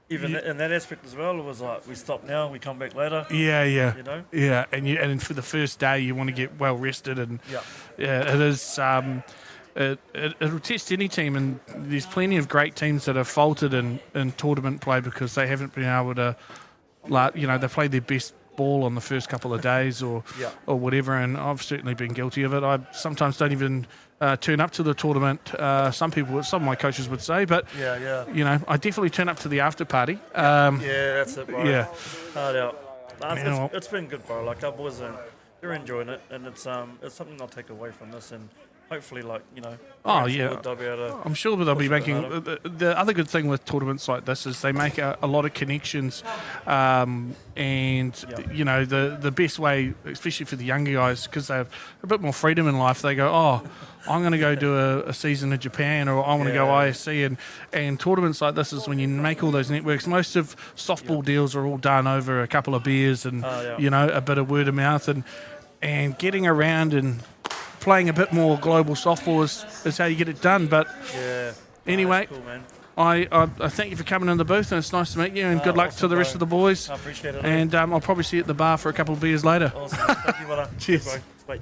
even in that aspect as well, it was like we stop now, we come back later. Yeah. Yeah, and for the first day you want to get well rested, and it is. It'll test any team, and there's plenty of great teams that have faltered in tournament play because they haven't been able to, they played their best ball on the first couple of days or whatever, and I've certainly been guilty of it. I sometimes don't even turn up to the tournament. Some of my coaches would say, but I definitely turn up to the after party. That's it, bro. Yeah. Hard out. It's been good, bro. Like our boys they're enjoying it, and it's something I'll take away from this, and hopefully, they'll be able to. I'm sure they'll be push it making. The other good thing with tournaments like this is they make a lot of connections, and the best way, especially for the younger guys, because they have a bit more freedom in life. They go, oh, I'm going to go do a season in Japan, or I want to go ISC, and tournaments like this is when you make all those networks. Most of softball deals are all done over a couple of beers and a bit of word of mouth, and getting around and playing a bit more global softball is how you get it done. But anyway, cool, man. I thank you for coming in the booth, and it's nice to meet you, and good luck to the rest of the boys. I appreciate it. And I'll probably see you at the bar for a couple of beers later. Awesome. Thank you, brother. Cheers. Bye. Bye.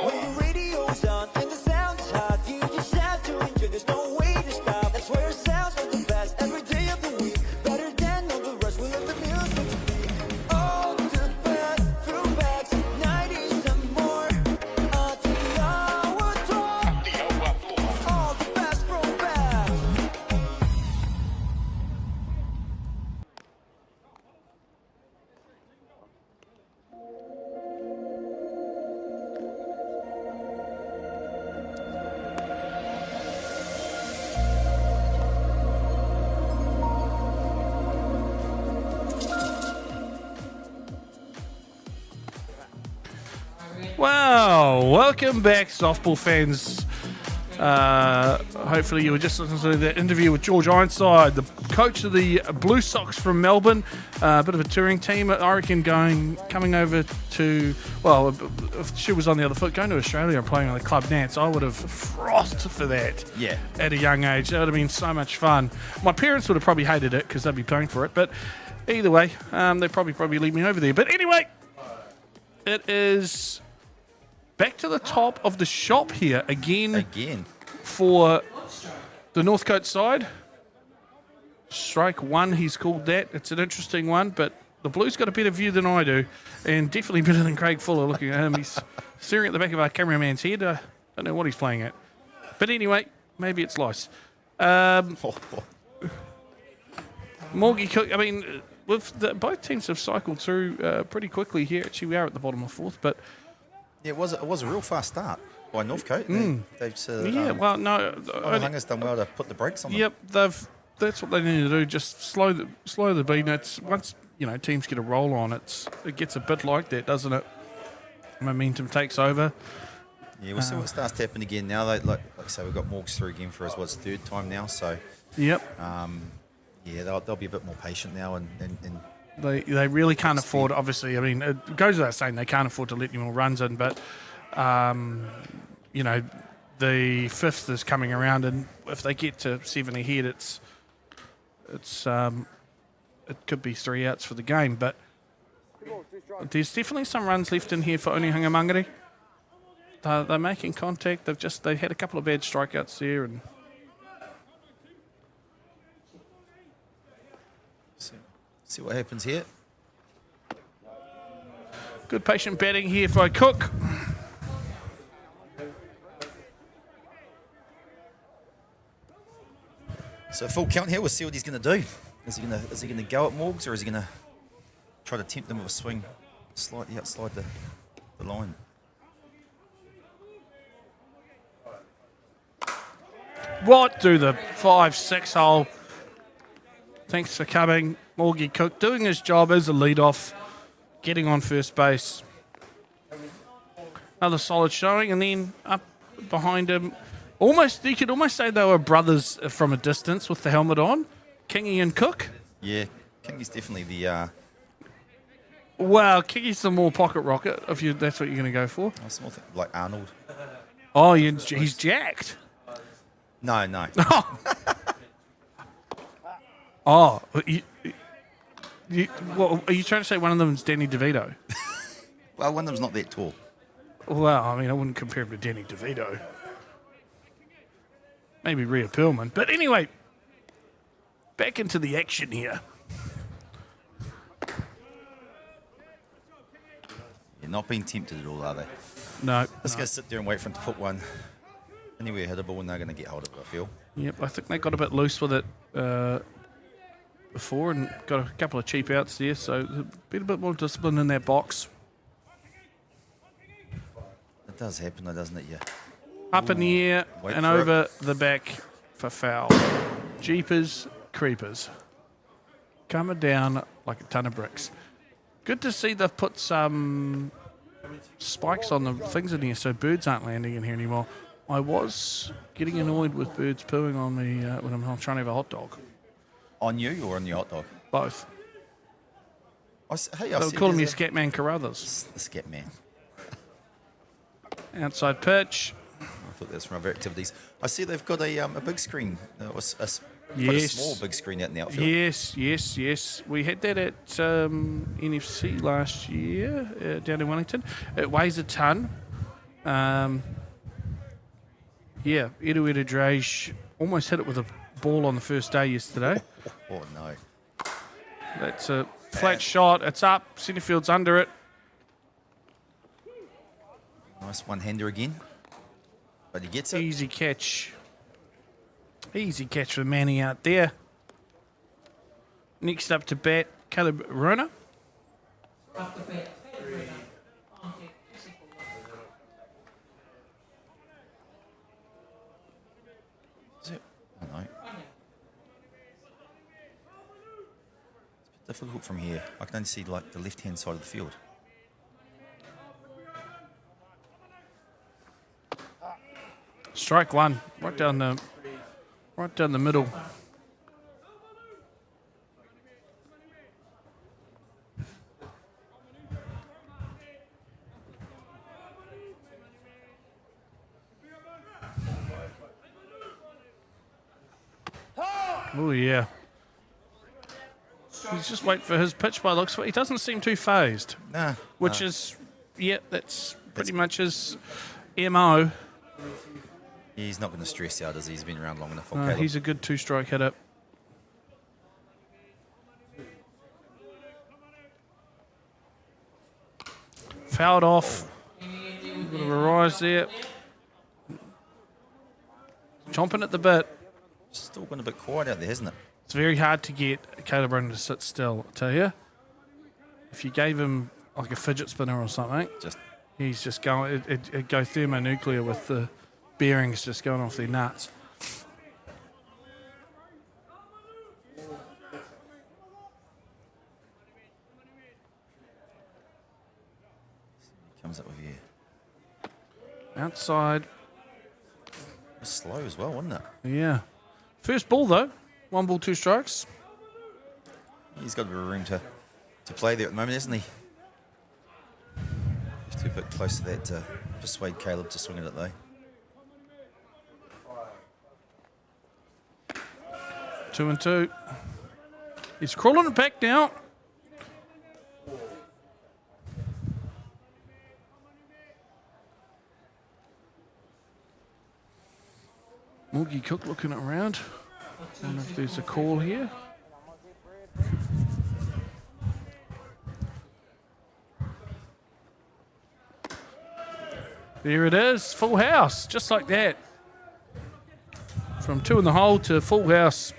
When the radio's on and the sound is hot, you just have to enjoy. There's no way to stop. That's where it sounds like the best every day of the week. Better than all the rest. We let the music speak. All the best throwbacks, 90s and more. All the best throwbacks. Well, welcome back, softball fans. Hopefully you were just listening to that interview with George Ironside, the coach of the Blue Sox from Melbourne. A bit of a touring team, I reckon, coming over to, well, if she was on the other foot, going to Australia and playing on the club Nats, I would have frothed for that at a young age. That would have been so much fun. My parents would have probably hated it because they'd be paying for it, but either way, they'd probably leave me over there. But anyway, it is back to the top of the shop here again. For the Northcote side. Strike one, he's called that. It's an interesting one, but the Blues got a better view than I do, and definitely better than Craig Fuller looking at him. He's staring at the back of our cameraman's head. I don't know what he's playing at. But anyway, maybe it's lice. Morgie Cook, I mean, both teams have cycled through pretty quickly here. Actually, we are at the bottom of fourth, but yeah, it was a real fast start by Northcote. They've Onehunga's done well to put the brakes on them. Yep, that's what they need to do. Just slow the beat. It's once teams get a roll on, it gets a bit like that, doesn't it? Momentum takes over. Yeah, we'll see what starts to happen again now. Like I say, we've got Morgs through again for his third time now. So yep. They'll be a bit more patient now and they really can't afford. Obviously, I mean, it goes without saying they can't afford to let any more runs in, but. The fifth is coming around, and if they get to 7 ahead, it could be 3 outs for the game. But there's definitely some runs left in here for Onehunga-Mangere. They're making contact. They had a couple of bad strikeouts there, and see what happens here. Good patient batting here for Cook. So full count here. We'll see what he's going to do. Is he going to go at Morgs, or is he going to try to tempt them with a swing slightly outside the line? What do the 5-6 hole? Thanks for coming, Morgie Cook, doing his job as a leadoff, getting on first base. Another solid showing, and then up behind him. You could almost say they were brothers from a distance with the helmet on, Kingy and Cook. Yeah, Kingy's definitely the. Well, Kingy's the more pocket rocket, if that's what you're going to go for. I small thing, like Arnold. Oh, he's jacked. No. Oh, what, are you trying to say one of them is Danny DeVito? Well, one of them's not that tall. Well, I mean, I wouldn't compare him to Danny DeVito. Maybe Rhea Perlman. But anyway, back into the action here. You're not being tempted at all, are they? No. Let's go sit there and wait for them to put one anywhere hittable, and they're going to get hold of it, I feel. Yep, I think they got a bit loose with it before and got a couple of cheap outs there, so been a bit more discipline in that box. It does happen, though, doesn't it? Yeah. Up in the air and over the back for foul. Jeepers creepers. Coming down like a ton of bricks. Good to see they've put some spikes on the things in here so birds aren't landing in here anymore. I was getting annoyed with birds pooing on me when I'm trying to have a hot dog. On you or on your hot dog? Both. They were calling me Scatman Carruthers. The Scatman. Outside pitch. I thought that was from other activities. I see they've got a big screen. Quite a small big screen out in the outfield. Yes. We had that at NFC last year down in Wellington. It weighs a ton. Edu Drage almost hit it with a ball on the first day yesterday. Oh, no. That's a flat shot. It's up. Centerfield's under it. Nice one-hander again. But he gets it. Easy catch. Easy catch for Manny out there. Next up to bat, Caleb Rona. Is it? Oh, no. It's a bit difficult from here. I can only see like the left-hand side of the field. Strike one, right down the middle. Oh yeah. He's just waiting for his pitch by looks, but he doesn't seem too phased. Nah. Which is, yeah, that's pretty much his MO. He's not going to stress out as he's been around long enough. He's a good two-strike hitter. Fouled off. A bit of a rise there. Chomping at the bit. Still been a bit quiet out there, hasn't it? It's very hard to get Caleb Ronan to sit still, I tell you. If you gave him like a fidget spinner or something, he's just going, it'd go thermonuclear with the bearings just going off their nuts. Comes up with you. Outside. It's slow as well, wasn't it? Yeah. First ball, though. 1 ball, 2 strikes. He's got a bit of room to play there at the moment, hasn't he? Just a bit close to that to persuade Caleb to swing at it, though. 2-2. He's crawling it back now. Moogie Cook looking around. I don't know if there's a call here. There it is, full house, just like that. From 2 in the hole to full house.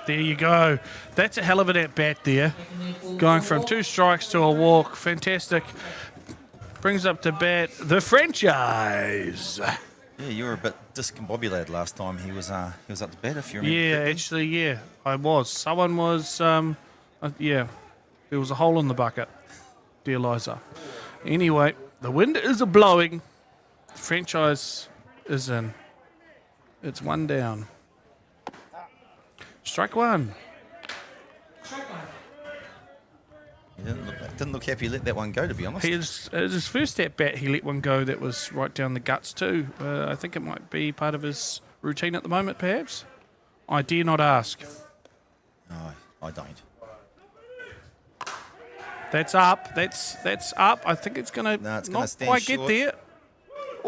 There you go. That's a hell of an at-bat there. Going from 2 strikes to a walk. Fantastic. Brings up to bat the franchise. Yeah, you were a bit discombobulated last time he was up to bat, if you remember. Yeah, correctly. actually, yeah, I was. Someone was, yeah, there was a hole in the bucket, dear Liza. Anyway, the wind is a-blowing. The franchise is in. It's 1 down. Strike one. He didn't look happy he let that one go, to be honest. His first at bat, he let one go that was right down the guts too. I think it might be part of his routine at the moment, perhaps. I dare not ask. No, I don't. That's up. That's up. I think it's gonna No, it's not gonna stand quite short. get there.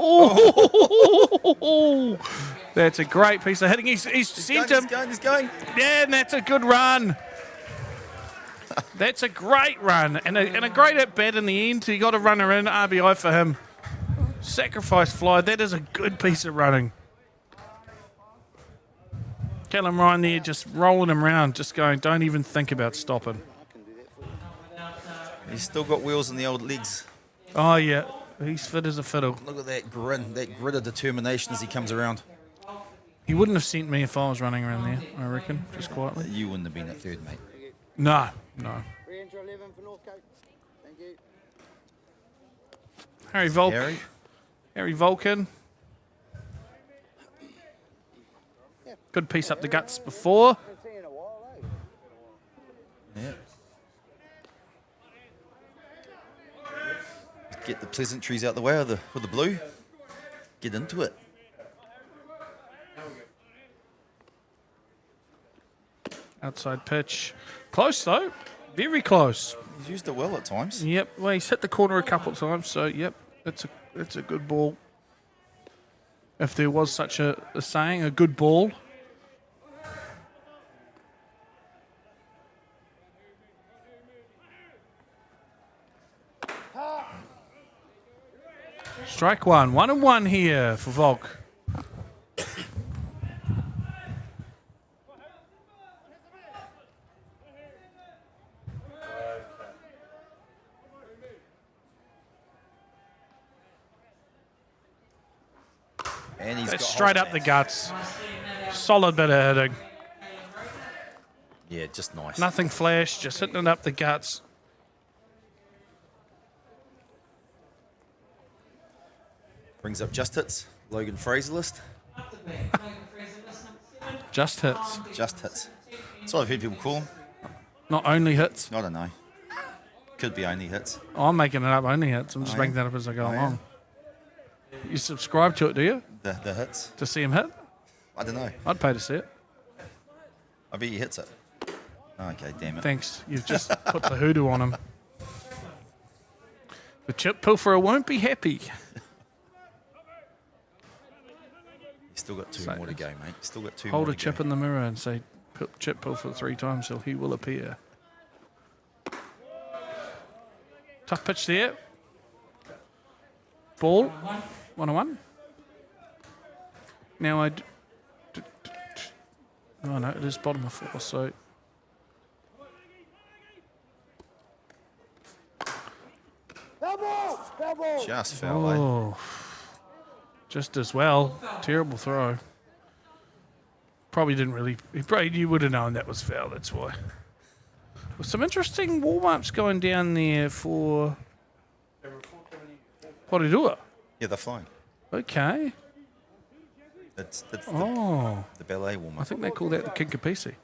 Oh, that's a great piece of hitting. He's sent him. He's going. Yeah, and that's a good run. That's a great run and a great at bat in the end. He got a runner in, RBI for him. Sacrifice fly. That is a good piece of running. Callum Ryan there just rolling him around, just going, don't even think about stopping. He's still got wheels in the old legs. Oh, yeah. He's fit as a fiddle. Look at that grin, that grit of determination as he comes around. He wouldn't have sent me if I was running around there, I reckon, just quietly. You wouldn't have been at third, mate. No. Re-enter 11 for Northcote. Thank you. Harry Vulcan. Good piece up the guts before. Haven't seen in a while, eh? Yeah. Get the pleasantries out the way with the blue. Get into it. Outside pitch. Close, though. Very close. He's used it well at times. Yep. Well, he's hit the corner a couple of times, so, yep. It's a good ball. If there was such a saying, a good ball. Strike one. 1-1 here for Volk. And he's That's got straight hold up the of guts. Solid bit of hitting. that. Yeah, just nice. Nothing flash, just hitting it up the guts. Brings up just hits. Logan Fraser list. Just hits. Just hits. That's what I've heard people call him. Not only hits. I don't know. Could be only hits. Oh, I'm making it up, only hits. I'm just Oh, yeah? making that up as I go Oh, yeah? along. You subscribe to it, do you? The hits. To see him hit? I don't know. I'd pay to see it. I bet he hits it. Okay, damn it. Thanks. You've just put the hoodoo on him. The chip pilferer won't be happy. You've still got two So- more to go, mate. Still got two Hold more a to chip go. in the mirror and say, chip pilfer 3 times, so he will appear. Tough pitch there. Ball. 1-1. Now oh no, it is bottom of 4, so. Just foul, eh? Oh. Just as well. Terrible throw. Probably didn't really. You would have known that was foul, that's why. With some interesting warm ups going down there for Porirua. Yeah, they're flying. Okay. That's Oh. the ballet warm I up. think they call that the Kinkapisi.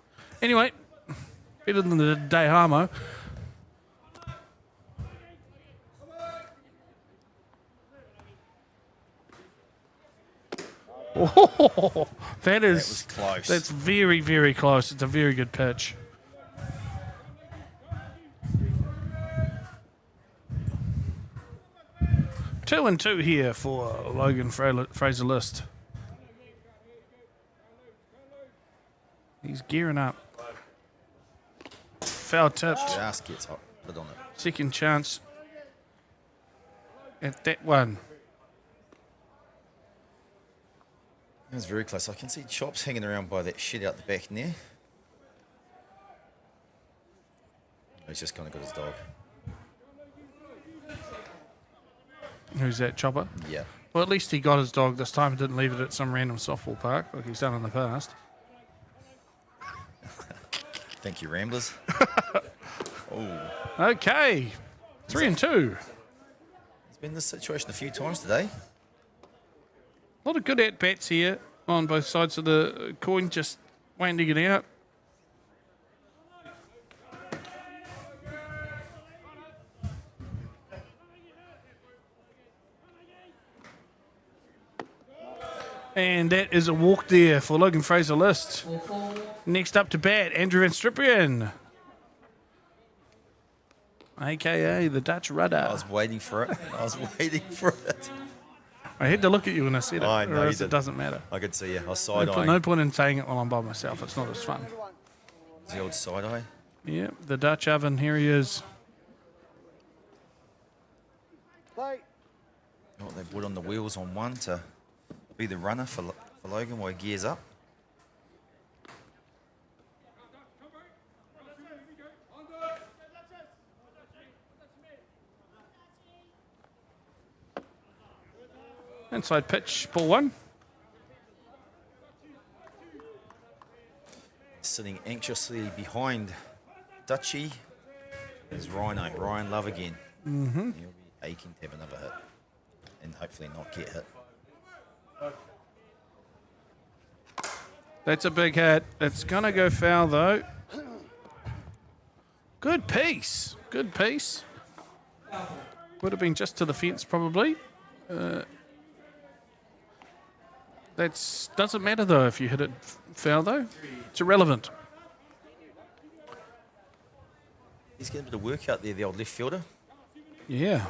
Anyway, better than the Dehamo. Oh, that is was close. That's very, very close. It's a very good pitch. Two and two here for Logan Fraser List. He's gearing up. Foul tipped. Just gets hot. Put on it. Second chance at that one. That was very close. I can see Chops hanging around by that shed out the back in there. He's just kind of got his dog. Who's that, Chopper? Yeah. Well, at least he got his dog this time and didn't leave it at some random softball park like he's done in the past. Thank you, Ramblers. Oh. Okay. 3 and 2. It's been this situation a few times today. A lot of good at-bats here on both sides of the coin, just waiting to get out. And that is a walk there for Logan Fraser List. Next up to bat, Andrew Van Stripian, a.k.a. the Dutch Rudder. I was waiting for it. I was waiting for it. I had to look at you when I said it, I know or you else it did. doesn't matter. I could see you. I was No side-eyeing. point in saying it while I'm by myself. It's not as fun. The old side-eye. Yeah, the Dutch oven, here he is. Play. Oh, they put on the wheels on one to be the runner for Logan while he gears up. Inside pitch, ball 1. Sitting anxiously behind Dutchy is Ryan Love again. Mm-hmm. He'll be aching to have another hit and hopefully not get hit. That's a big hit. It's going to go foul, though. Good piece. Good piece. Would have been just to the fence, probably. That doesn't matter, though, if you hit it foul, though. It's irrelevant. He's getting a bit of work out there, the old left fielder. Yeah.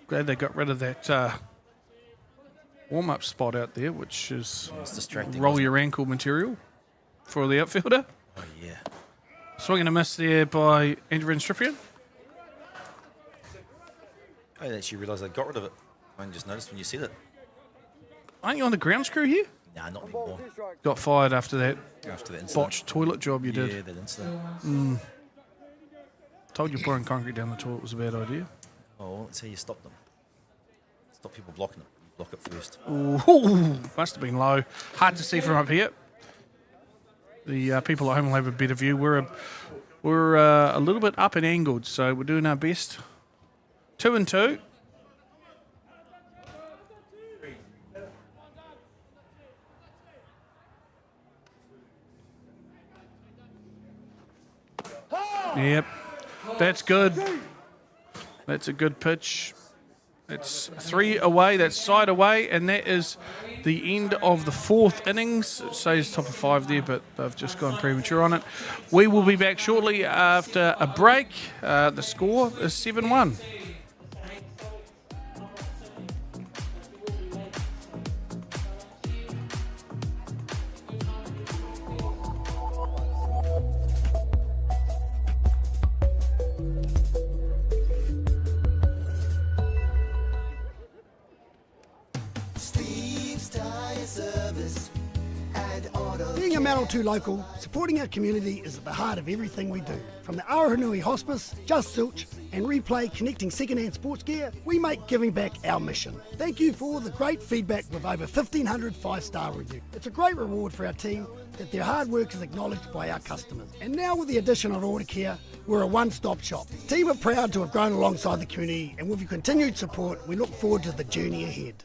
Glad they got rid of that warm-up spot out there, which is It's distracting. roll wasn't your ankle material for the outfielder. it? Oh, yeah. Swing and a miss there by Andrew Van Stripian. I didn't actually realise they got rid of it. I only just noticed when you said it. Aren't you on the grounds crew here? Nah, not anymore. Got fired after that After the incident. botched toilet job you Yeah, did. that incident. Told you pouring concrete down the toilet was a bad idea. Oh, let's see you stop them. Stop people blocking it. Block it first. Ooh, must have been low. Hard to see from up here. The people at home will have a better view. We're a little bit up and angled, so we're doing our best. 2 and 2. Yep, that's good. That's a good pitch. It's 3 away, that's side away, and that is the end of the 4th innings. It says top of 5 there, but they've just gone premature on it. We will be back shortly after a break. The score is 7-1. Being a Mano 2 local, supporting our community is at the heart of everything we do. From the Aoranui Hospice, Just Silch and Replay connecting second-hand sports gear, we make giving back our mission. Thank you for all the great feedback with over 1,500 5-star reviews. It's a great reward for our team that their hard work is acknowledged by our customers. And now with the addition of Order Care, we're a one-stop shop. The team are proud to have grown alongside the community, and with your continued support, we look forward to the journey ahead.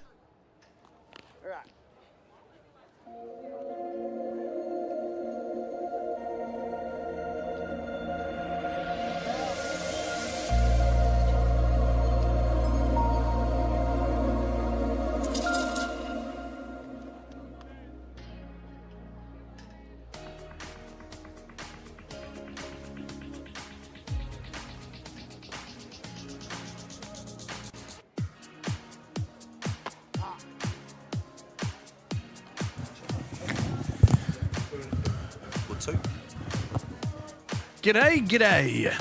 G'day.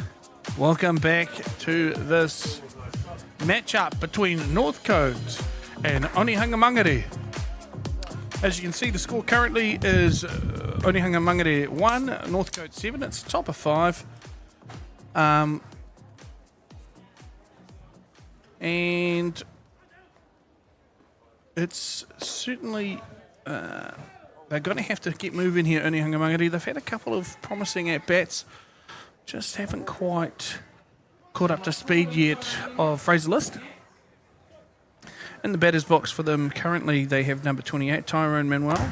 Welcome back to this matchup between Northcote and Onehunga-Mangere. As you can see, the score currently is Onehunga-Mangere 1, Northcote 7. It's top of 5. And it's certainly... they're going to have to get moving here, Onehunga-Mangere. They've had a couple of promising at-bats. Just haven't quite caught up to speed yet of Fraser List. In the batter's box for them currently, they have number 28, Tyrone Manuel.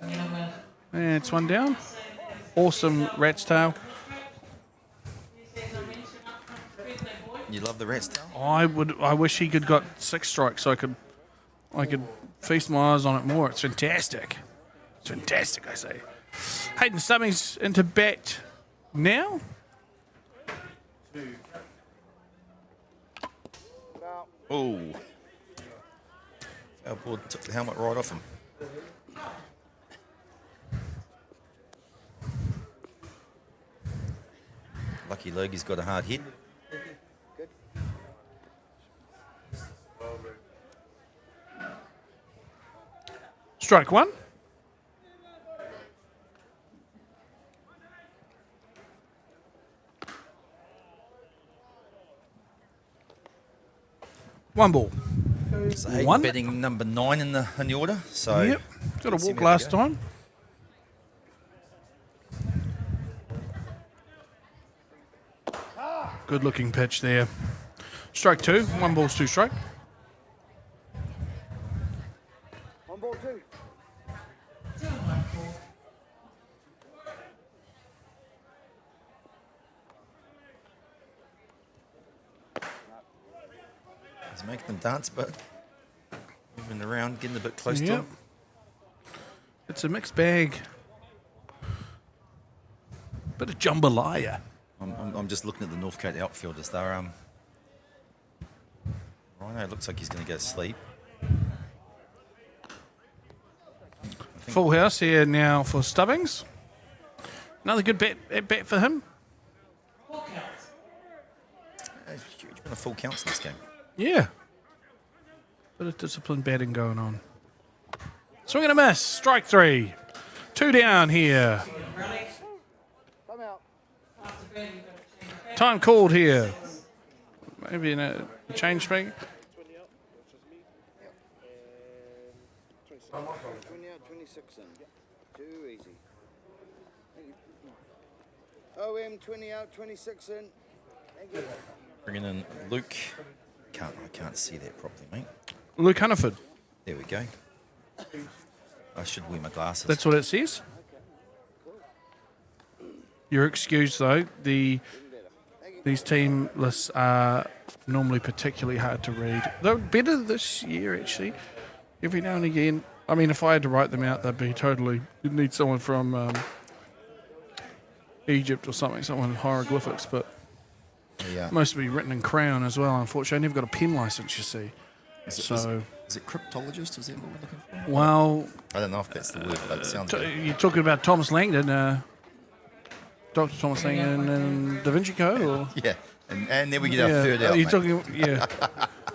And it's one down. Awesome rat's tail. You love the rat's tail? I wish he could got 6 strikes so I could feast my eyes on it more. It's fantastic. It's fantastic, I say. Hayden Stubbings into bat now. Oh. Our board took the helmet right off him. Lucky Logie's got a hard hit. Strike 1. One ball. So Hayden One. batting number 9 in the order. So Yep. Got a walk last time. Good looking pitch there. Strike 2. 1 ball's 2 strike. 1 ball 2. He's making them dance, but moving around, getting a bit close to him. It's a mixed bag. Bit of jambalaya. I'm just looking at the Northcote outfielders. They're Rhino looks like he's going to go to sleep. Full house here now for Stubbings. Another good bat for him. Huge amount of full counts in this game. Yeah. Bit of disciplined batting going on. Swing and a miss. Strike 3. 2 down here. Come out. Time called here. maybe in a change swing. 20 out, 26 in. Too easy. OM 20 out, 26 in. Thank you. Bringing in Luke. I can't see that properly, mate. Luke Hunniford. There we go. I should wear my glasses. That's what it says. You're excused, though. These team lists are normally particularly hard to read. They're better this year, actually. Every now and again. I mean, if I had to write them out, they'd be totally... You'd need someone from Egypt or something, someone in hieroglyphics, but Yeah. most would be written in crayon as well, unfortunately. I never got a pen license, you see. Is it cryptologist? Is that what we're looking for? Well... I don't know if that's the word, but it sounds good. You're talking about Thomas Langdon, Dr. Thomas Langdon and Da Vinci Code, or... Yeah, and then we get our third out, You're mate. talking,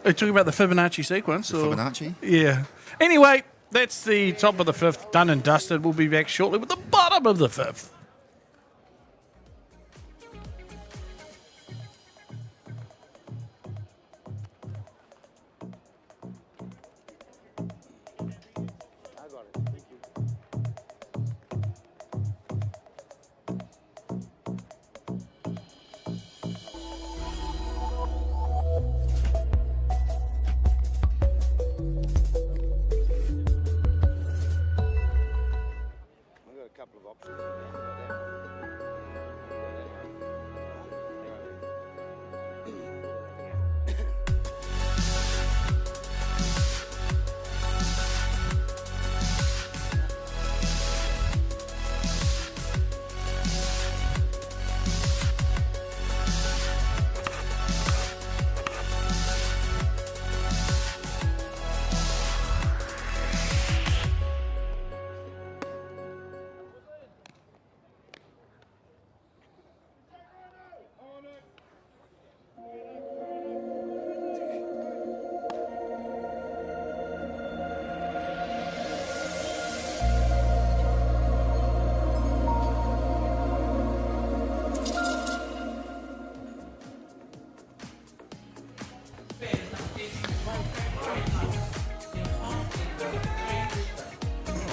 are you talking about the Fibonacci sequence? Or? Fibonacci? Yeah. Anyway, that's the top of the fifth, done and dusted. We'll be back shortly with the bottom of the fifth.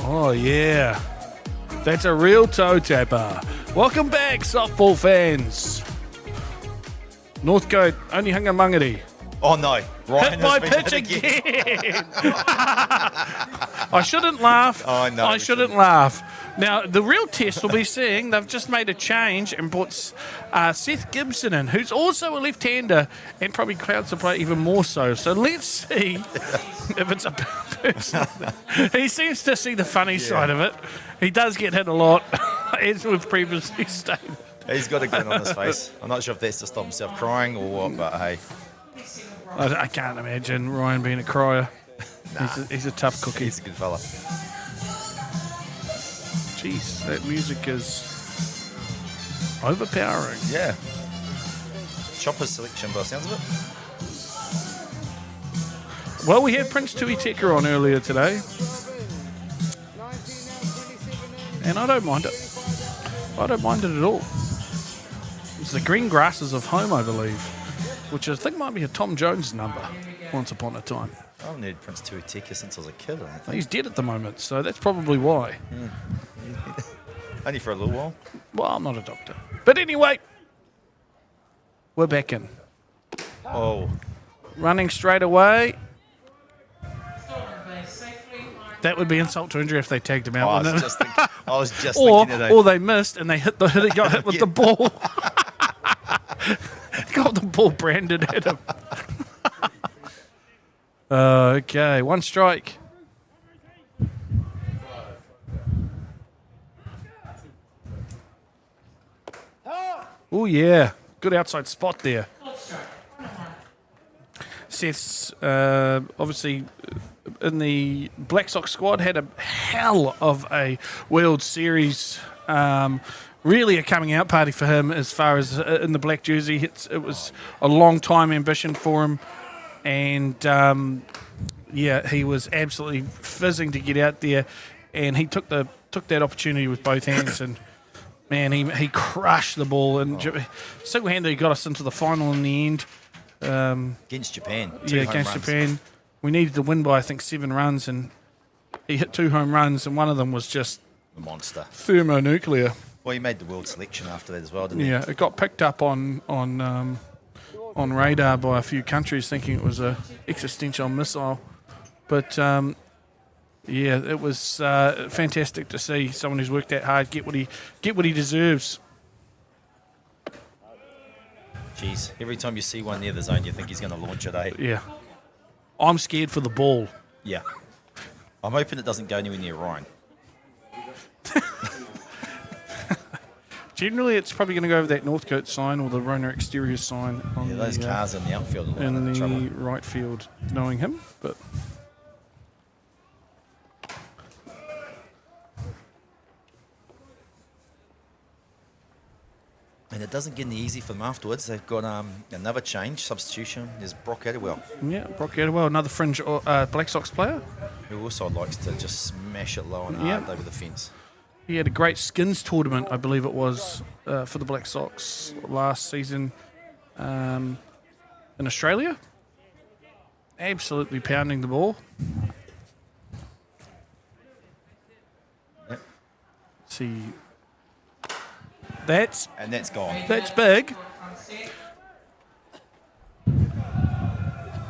Oh, yeah. That's a real toe tapper. Welcome back, softball fans. Northcote, Onehunga-Mangere. Oh, no. Ryan Hit my has been pitch hit again. I shouldn't laugh. Oh, no, I we shouldn't laugh. Now, the real test will be seeing they've just made a change and brought Seth Gibson in, who's also a left-hander and probably crowd supply even more so. So let's see if it's a person. He seems to see the funny side of it. He does get hit a lot, as we've previously stated. He's got a grin on his face. I'm not sure if that's to stop himself crying or what, but hey. I can't imagine Ryan being a crier. Nah. He's a tough cookie. He's a good fella. Jeez, that music is overpowering. Yeah. Chopper's selection by the sounds of it. Well, we had Prince Tuiteka on earlier today. And I don't mind it. I don't mind it at all. It's the Green Grasses of Home, I believe, which I think might be a Tom Jones number once upon a time. I haven't heard Prince Tuiteka since I was a kid, I think. He's dead at the moment, so that's probably why. Yeah. Only for a little while. Well, I'm not a doctor. But anyway, we're back in. Oh. Running straight away. That would be insult to injury if they tagged him out. I was just thinking it. Or they missed and they got hit with the ball. Got the ball branded at him. Okay, one strike. Oh, yeah. Good outside spot there. Seth's obviously in the Black Sox squad, had a hell of a World Series. Really a coming out party for him as far as in the black jersey. It was a long time ambition for him. And, he was absolutely fizzing to get out there. And he took that opportunity with both hands. And, man, he crushed the ball. And single-handedly got us into the final in the end. Against Japan. Two home against runs. Japan. We needed to win by, I think, 7 runs, and he hit 2 home runs, and one of them was just A monster. thermonuclear. Well, he made the world selection after that as well, didn't he? Yeah, it got picked up on radar by a few countries, thinking it was a existential missile. But it was fantastic to see someone who's worked that hard get what he deserves. Jeez, every time you see one near the zone, you think he's going to launch it, eh? Yeah, I'm scared for the ball. Yeah. I'm hoping it doesn't go anywhere near Ryan. Generally, it's probably going to go over that Northcote sign or the Rona exterior sign on Those the, cars in the outfield are in in the trouble. right field, knowing him. But And it doesn't get any easy for them afterwards. They've got another change, substitution. There's Brock Adderwell, yeah, Brock Adderwell, another fringe Black Sox player. who also likes to just smash it low and hard Yeah. over the fence. He had a great skins tournament, I believe it was, for the Black Sox last season in Australia. Absolutely pounding the ball. Yep. See, that's And that's gone. big.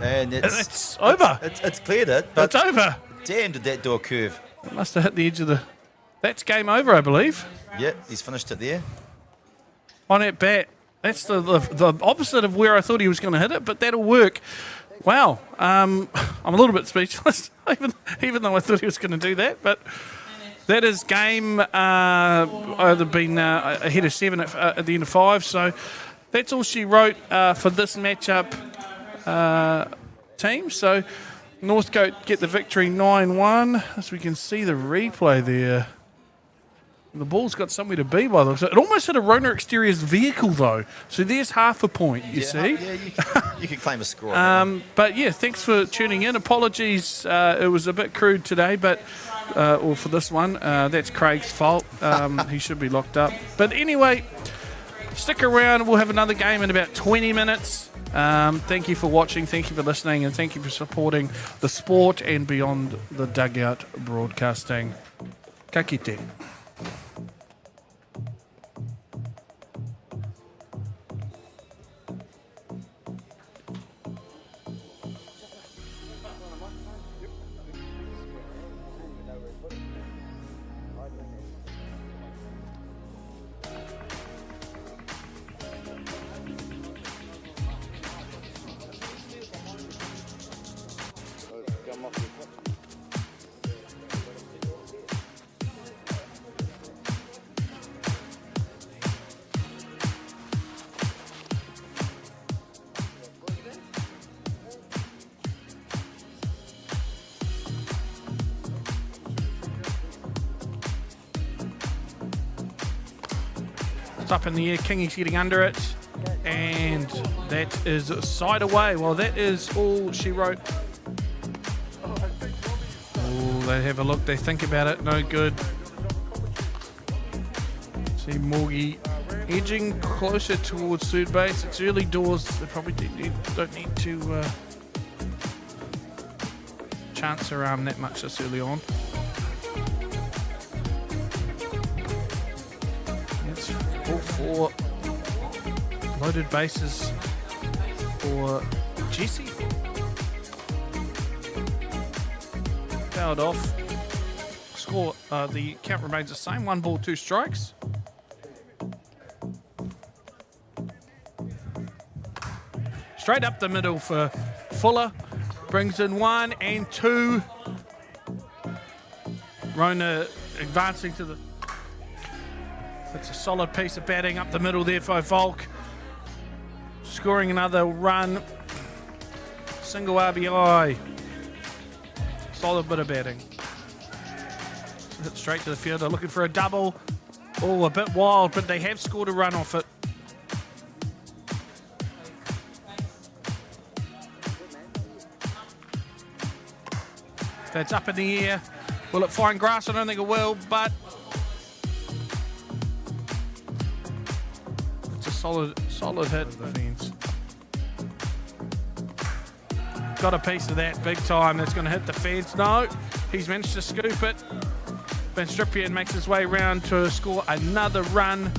And It's over. It's cleared it, but It's over. damn, did that do a curve. It must have hit the edge of the. That's game over, I believe. Yep, he's finished it there. On that bat. That's the opposite of where I thought he was going to hit it, but that'll work. Wow. I'm a little bit speechless, even though I thought he was going to do that. But that is game. I'd have been ahead of 7 at the end of 5. So that's all she wrote for this matchup team. So Northcote get the victory 9-1. As we can see the replay there. The ball's got somewhere to be by the looks. It almost hit a Rona Exterior's vehicle, though. So there's half a point, you see. Yeah, you can claim a score. on But, yeah, thanks for tuning in. Apologies, it was a bit crude today, but or for this one. That's Craig's fault. He should be locked up. But anyway, stick around. We'll have another game in about 20 minutes. Thank you for watching. Thank you for listening. And thank you for supporting the sport and beyond the dugout broadcasting. Ka kite. It's up in the air. Kingy's getting under it. And that is side away. Well, that is all she wrote. Oh, they have a look. They think about it. No good. See Morgie edging closer towards third base. It's early doors. They probably don't need to chance her arm that much this early on. It's all 4 loaded bases for Jesse. Powered off. Score, the count remains the same. 1 ball, 2 strikes. Straight up the middle for Fuller. Brings in 1 and 2. Rona advancing to the... It's a solid piece of batting up the middle there for Volk. Scoring another run. Single RBI. Solid bit of batting. Hit straight to the fielder, looking for a double. Oh, a bit wild, but they have scored a run off it. That's up in the air. Will it find grass? I don't think it will, but it's a solid hit. The fence. got a piece of that big time. That's going to hit the fence. No, he's managed to scoop it. Van Strippian makes his way round to score another run.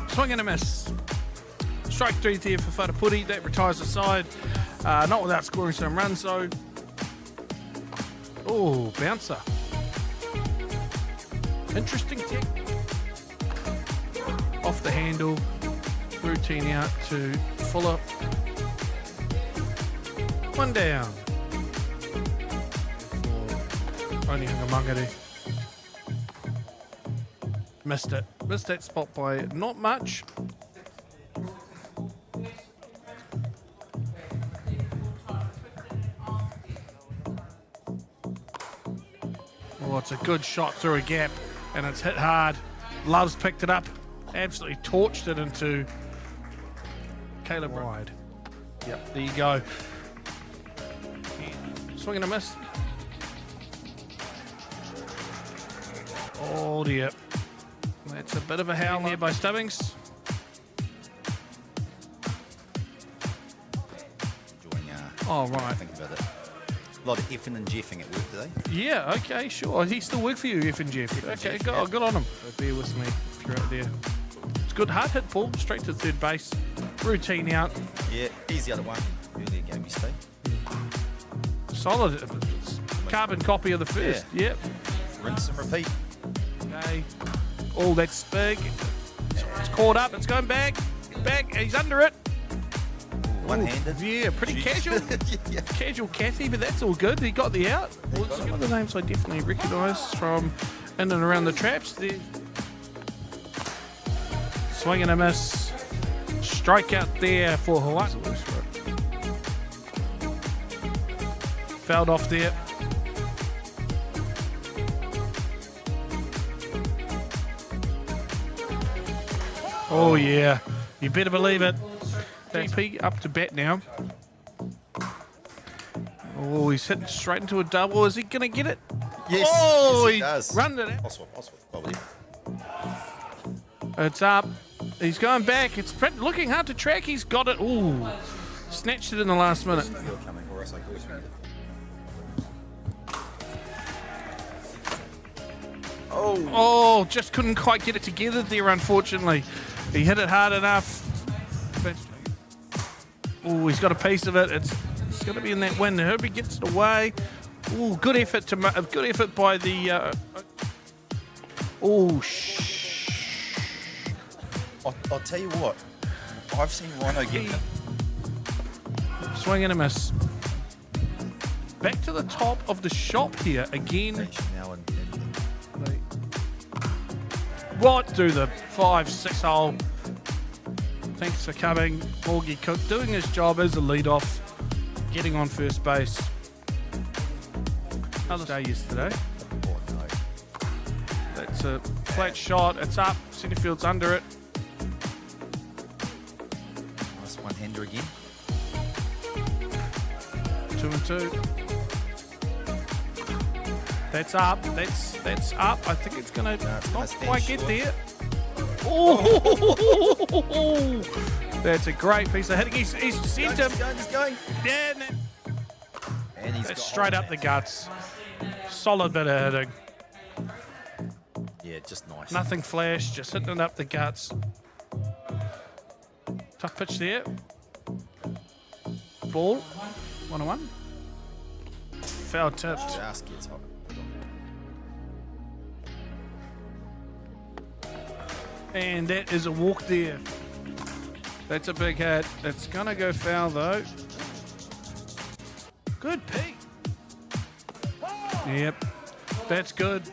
Swing and a miss. Strike 3 there for Whakapuri. That retires the side. Not without scoring some runs, though. Oh, bouncer. Interesting kick. Off the handle. Routine out to Fuller. One down. For Onehunga-Mangere. Missed it. Missed that spot by not much. Oh, it's a good shot through a gap, and it's hit hard. Love's picked it up, absolutely torched it into Caleb wide. Yep, there you go. Swing and a miss. Oh dear. That's a bit of a howl there by Stubbings. Oh, right. Think about it. A lot of effing and jeffing at work today. Yeah, okay, sure. He still work for you, F and Jeff. Okay, good on him. So bear with me if you're out there. It's good. Hard hit, Paul. Straight to third base. Routine out. Yeah, he's the other one. Earlier game mistake. Solid. Carbon copy of the first. Yeah. Yep. Rinse and repeat. Okay. Oh, that's big. It's caught up. It's going back. Back. He's under it. One-handed. Yeah, pretty casual. Yeah. Casual Cathy, but that's all good. He got the out. Well, some of the names I definitely recognise from in and around the traps. There. Swing and a miss. Strike out there for Hawaii. Fouled off there. Oh yeah, you better believe it. DP up to bat now. Oh, he's hitting straight into a double. Is he going to get it? Yes, oh, yes, he does. Run it out. I'll swap, probably. It's up. He's going back. It's looking hard to track. He's got it. Ooh, snatched it in the last minute. Oh, just couldn't quite get it together there, unfortunately. He hit it hard enough. Oh, he's got a piece of it. It's going to be in that wind. Herbie gets it away. Oh, good effort by the. I'll tell you what. I've seen Rhino get it. Swing and a miss. Back to the top of the shop here again. What do the 5-6 hole? Thanks for coming. Augie Cook doing his job as a lead-off, getting on first base. Another day yesterday. That's a flat shot. It's up. Centerfield's under it. Nice one-hander again. 2-2. That's up. That's up. I think it's gonna not quite get there. Oh, that's a great piece of hitting. He's sent him. He's going. Yeah, And he's that's straight up the guts. Solid bit of hitting. Yeah, just nice. Nothing flash, just hitting it up the guts. Tough pitch there. Ball. 1-1. Foul tipped. Just gets hot. And that is a walk there. That's a big hit. It's going to go foul, though. Good peak. Yep. That's good.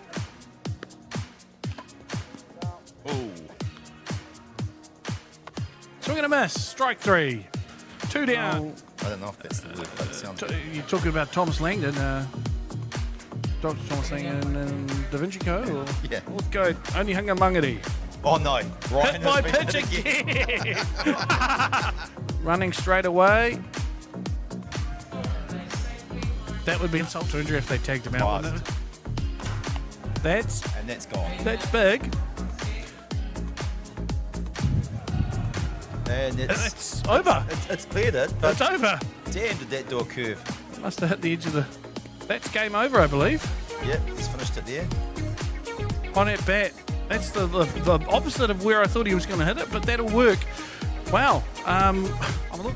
Oh. Swing and a miss. Strike 3. 2 down. I don't know if that's the word, but it sounds good. You're talking about Thomas Langdon, Dr. Thomas Langdon and Da Vinci Co. Or Yeah. Northcote, Onehunga-Mangere. Oh no. Ryan Hit by pitch again. Running straight away. That would be insult to injury if they tagged him out, wouldn't it? That's And that's gone. big. And It's over. it's cleared it, but It's over. damn, did that do a curve. Must have hit the edge of the... That's game over, I believe. Yep, he's finished it there. On that bat. That's the opposite of where I thought he was going to hit it, but that'll work. Wow. I'm a little...